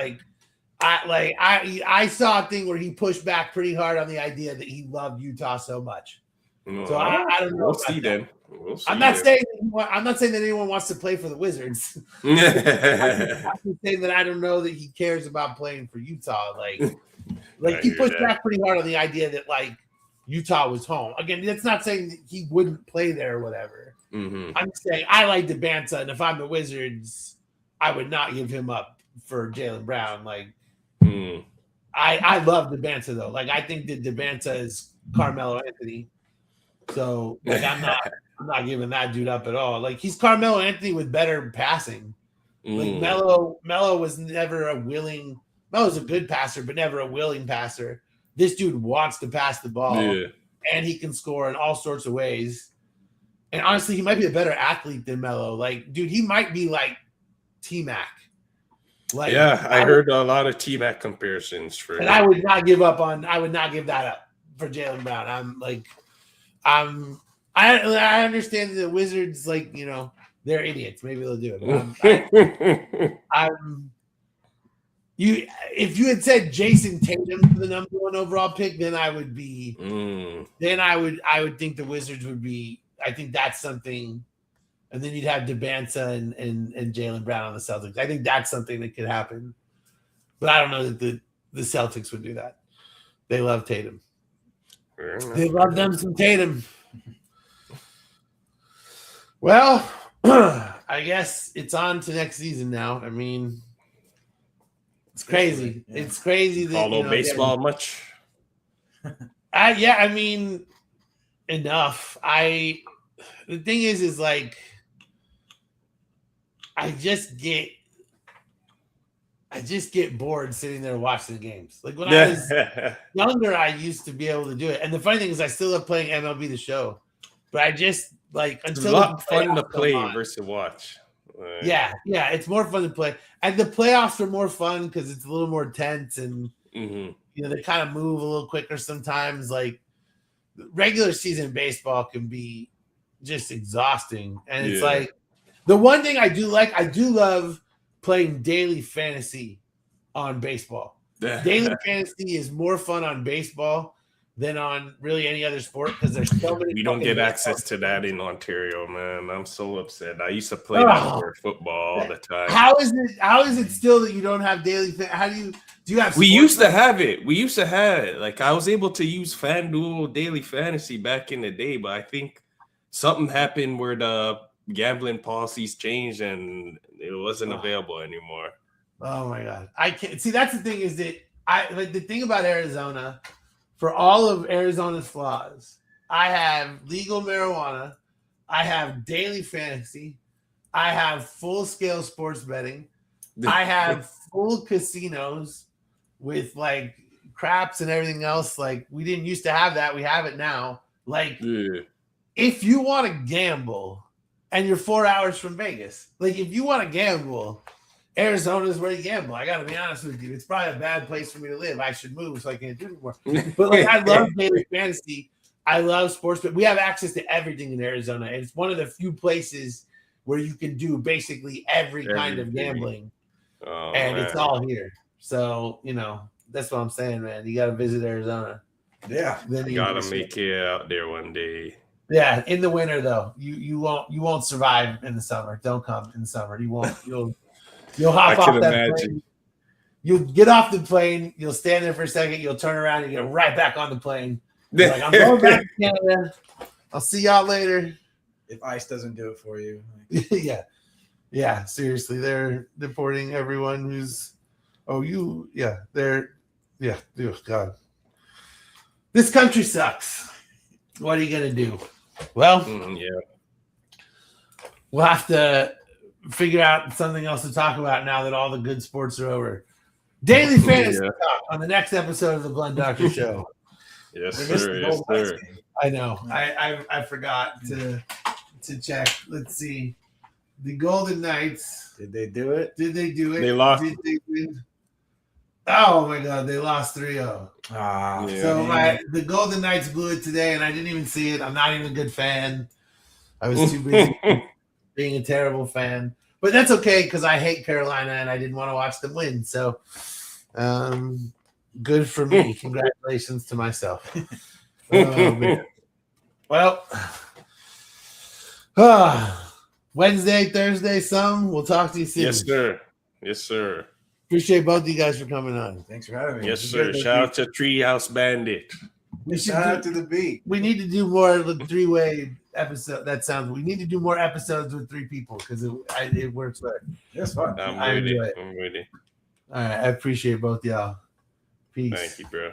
I saw a thing where he pushed back pretty hard on the idea that he loved Utah so much. So I don't know. We'll see then. I'm not saying that anyone wants to play for the Wizards. I'm saying that I don't know that he cares about playing for Utah. He pushed back pretty hard on the idea that Utah was home. Again, that's not saying that he wouldn't play there or whatever. Mm-hmm. I'm saying I like DeBanza, and if I'm the Wizards, I would not give him up for Jaylen Brown. I love DeBanza though. I think that DeBanza is Carmelo Anthony. So I'm not giving that dude up at all. He's Carmelo Anthony with better passing. Melo was never Melo's a good passer, but never a willing passer. This dude wants to pass the ball, and he can score in all sorts of ways. And honestly, he might be a better athlete than Melo. Dude, he might be like T-Mac. I heard a lot of T-Mac comparisons for him. And I would not give that up for Jaylen Brown. I understand the Wizards, they're idiots. Maybe they'll do it. If you had said Jason Tatum for the number 1 overall pick, then I would be. Then I would think the Wizards would be. I think that's something, and then you'd have DeBanza and Jaylen Brown on the Celtics. I think that's something that could happen, but I don't know that the Celtics would do that. They love Tatum. They love them some Tatum. Well, I guess it's on to next season now. I mean, it's crazy. Yeah. It's crazy that follow baseball much. I mean, enough. The thing is I just get bored sitting there watching the games. When I was younger, I used to be able to do it. And the funny thing is I still love playing MLB The Show. But I just until it's a lot fun to play versus watch. Yeah, it's more fun to play. And the playoffs are more fun because it's a little more tense and they kind of move a little quicker sometimes. Regular season baseball can be just exhausting. And it's the one thing I do love playing daily fantasy on baseball. Daily fantasy is more fun on baseball than on really any other sport because there's so many. We don't get access to that in Ontario, man. I'm so upset. I used to play outdoor football all the time. How is it still that you don't have daily? How do you have? We used to have it. I was able to use FanDuel daily fantasy back in the day, but I think something happened where the gambling policies changed and it wasn't available anymore. Oh my God. I can't see. That's the thing is that the thing about Arizona, for all of Arizona's flaws, I have legal marijuana. I have daily fantasy. I have full scale sports betting. I have full casinos with craps and everything else. We didn't used to have that. We have it now. If you want to gamble and you're 4 hours from Vegas, if you want to gamble, Arizona is where you gamble. I got to be honest with you. It's probably a bad place for me to live. I should move so I can't do it anymore. But I love daily fantasy. I love sports, but we have access to everything in Arizona. And it's one of the few places where you can do basically every kind of gambling. It's all here. So, that's what I'm saying, man. You got to visit Arizona. Yeah. Then you got to make it out there one day. Yeah, in the winter though, you won't survive in the summer. Don't come in the sumber. You won't. You'll hop off that plane. You'll get off the plane. You'll stand there for a second. You'll turn around and get right back on the plane. You're I'm going back to Canada. I'll see y'all later. If ICE doesn't do it for you. Yeah. Seriously, they're deporting everyone who's. Oh, God. This country sucks. What are you gonna do? Well, yeah. we'll have to figure out something else to talk about now that all the good sports are over. Daily fantasy talk on the next episode of the Blunt Doctor Show. Yes, They missed sir. the Yes, Golden Knights sir. game. I know. I forgot to check. Let's see. The Golden Knights. Did they do it? Did they do it? They lost. Did they win? Oh my God! They lost 3-0. Ah, Yeah. So the Golden Knights blew it today, and I didn't even see it. I'm not even a good fan. I was too busy being a terrible fan. But that's okay because I hate Carolina, and I didn't want to watch them win. So, good for me. Congratulations to myself. Oh, man. Well, Wednesday, Thursday, we'll talk to you soon. Yes, sir. Yes, sir. Appreciate both of you guys for coming on. thanks for having me. Yes, It's sir. good. Shout out to Treehouse Bandit. We should Shout out do, to the beat. we need to do more of the three-way episode. We need to do more episodes with 3 people because it works better. It's fun. I'm I with enjoy it. it. I'm with it. All right, I appreciate both y'all. Peace. Thank you, bro.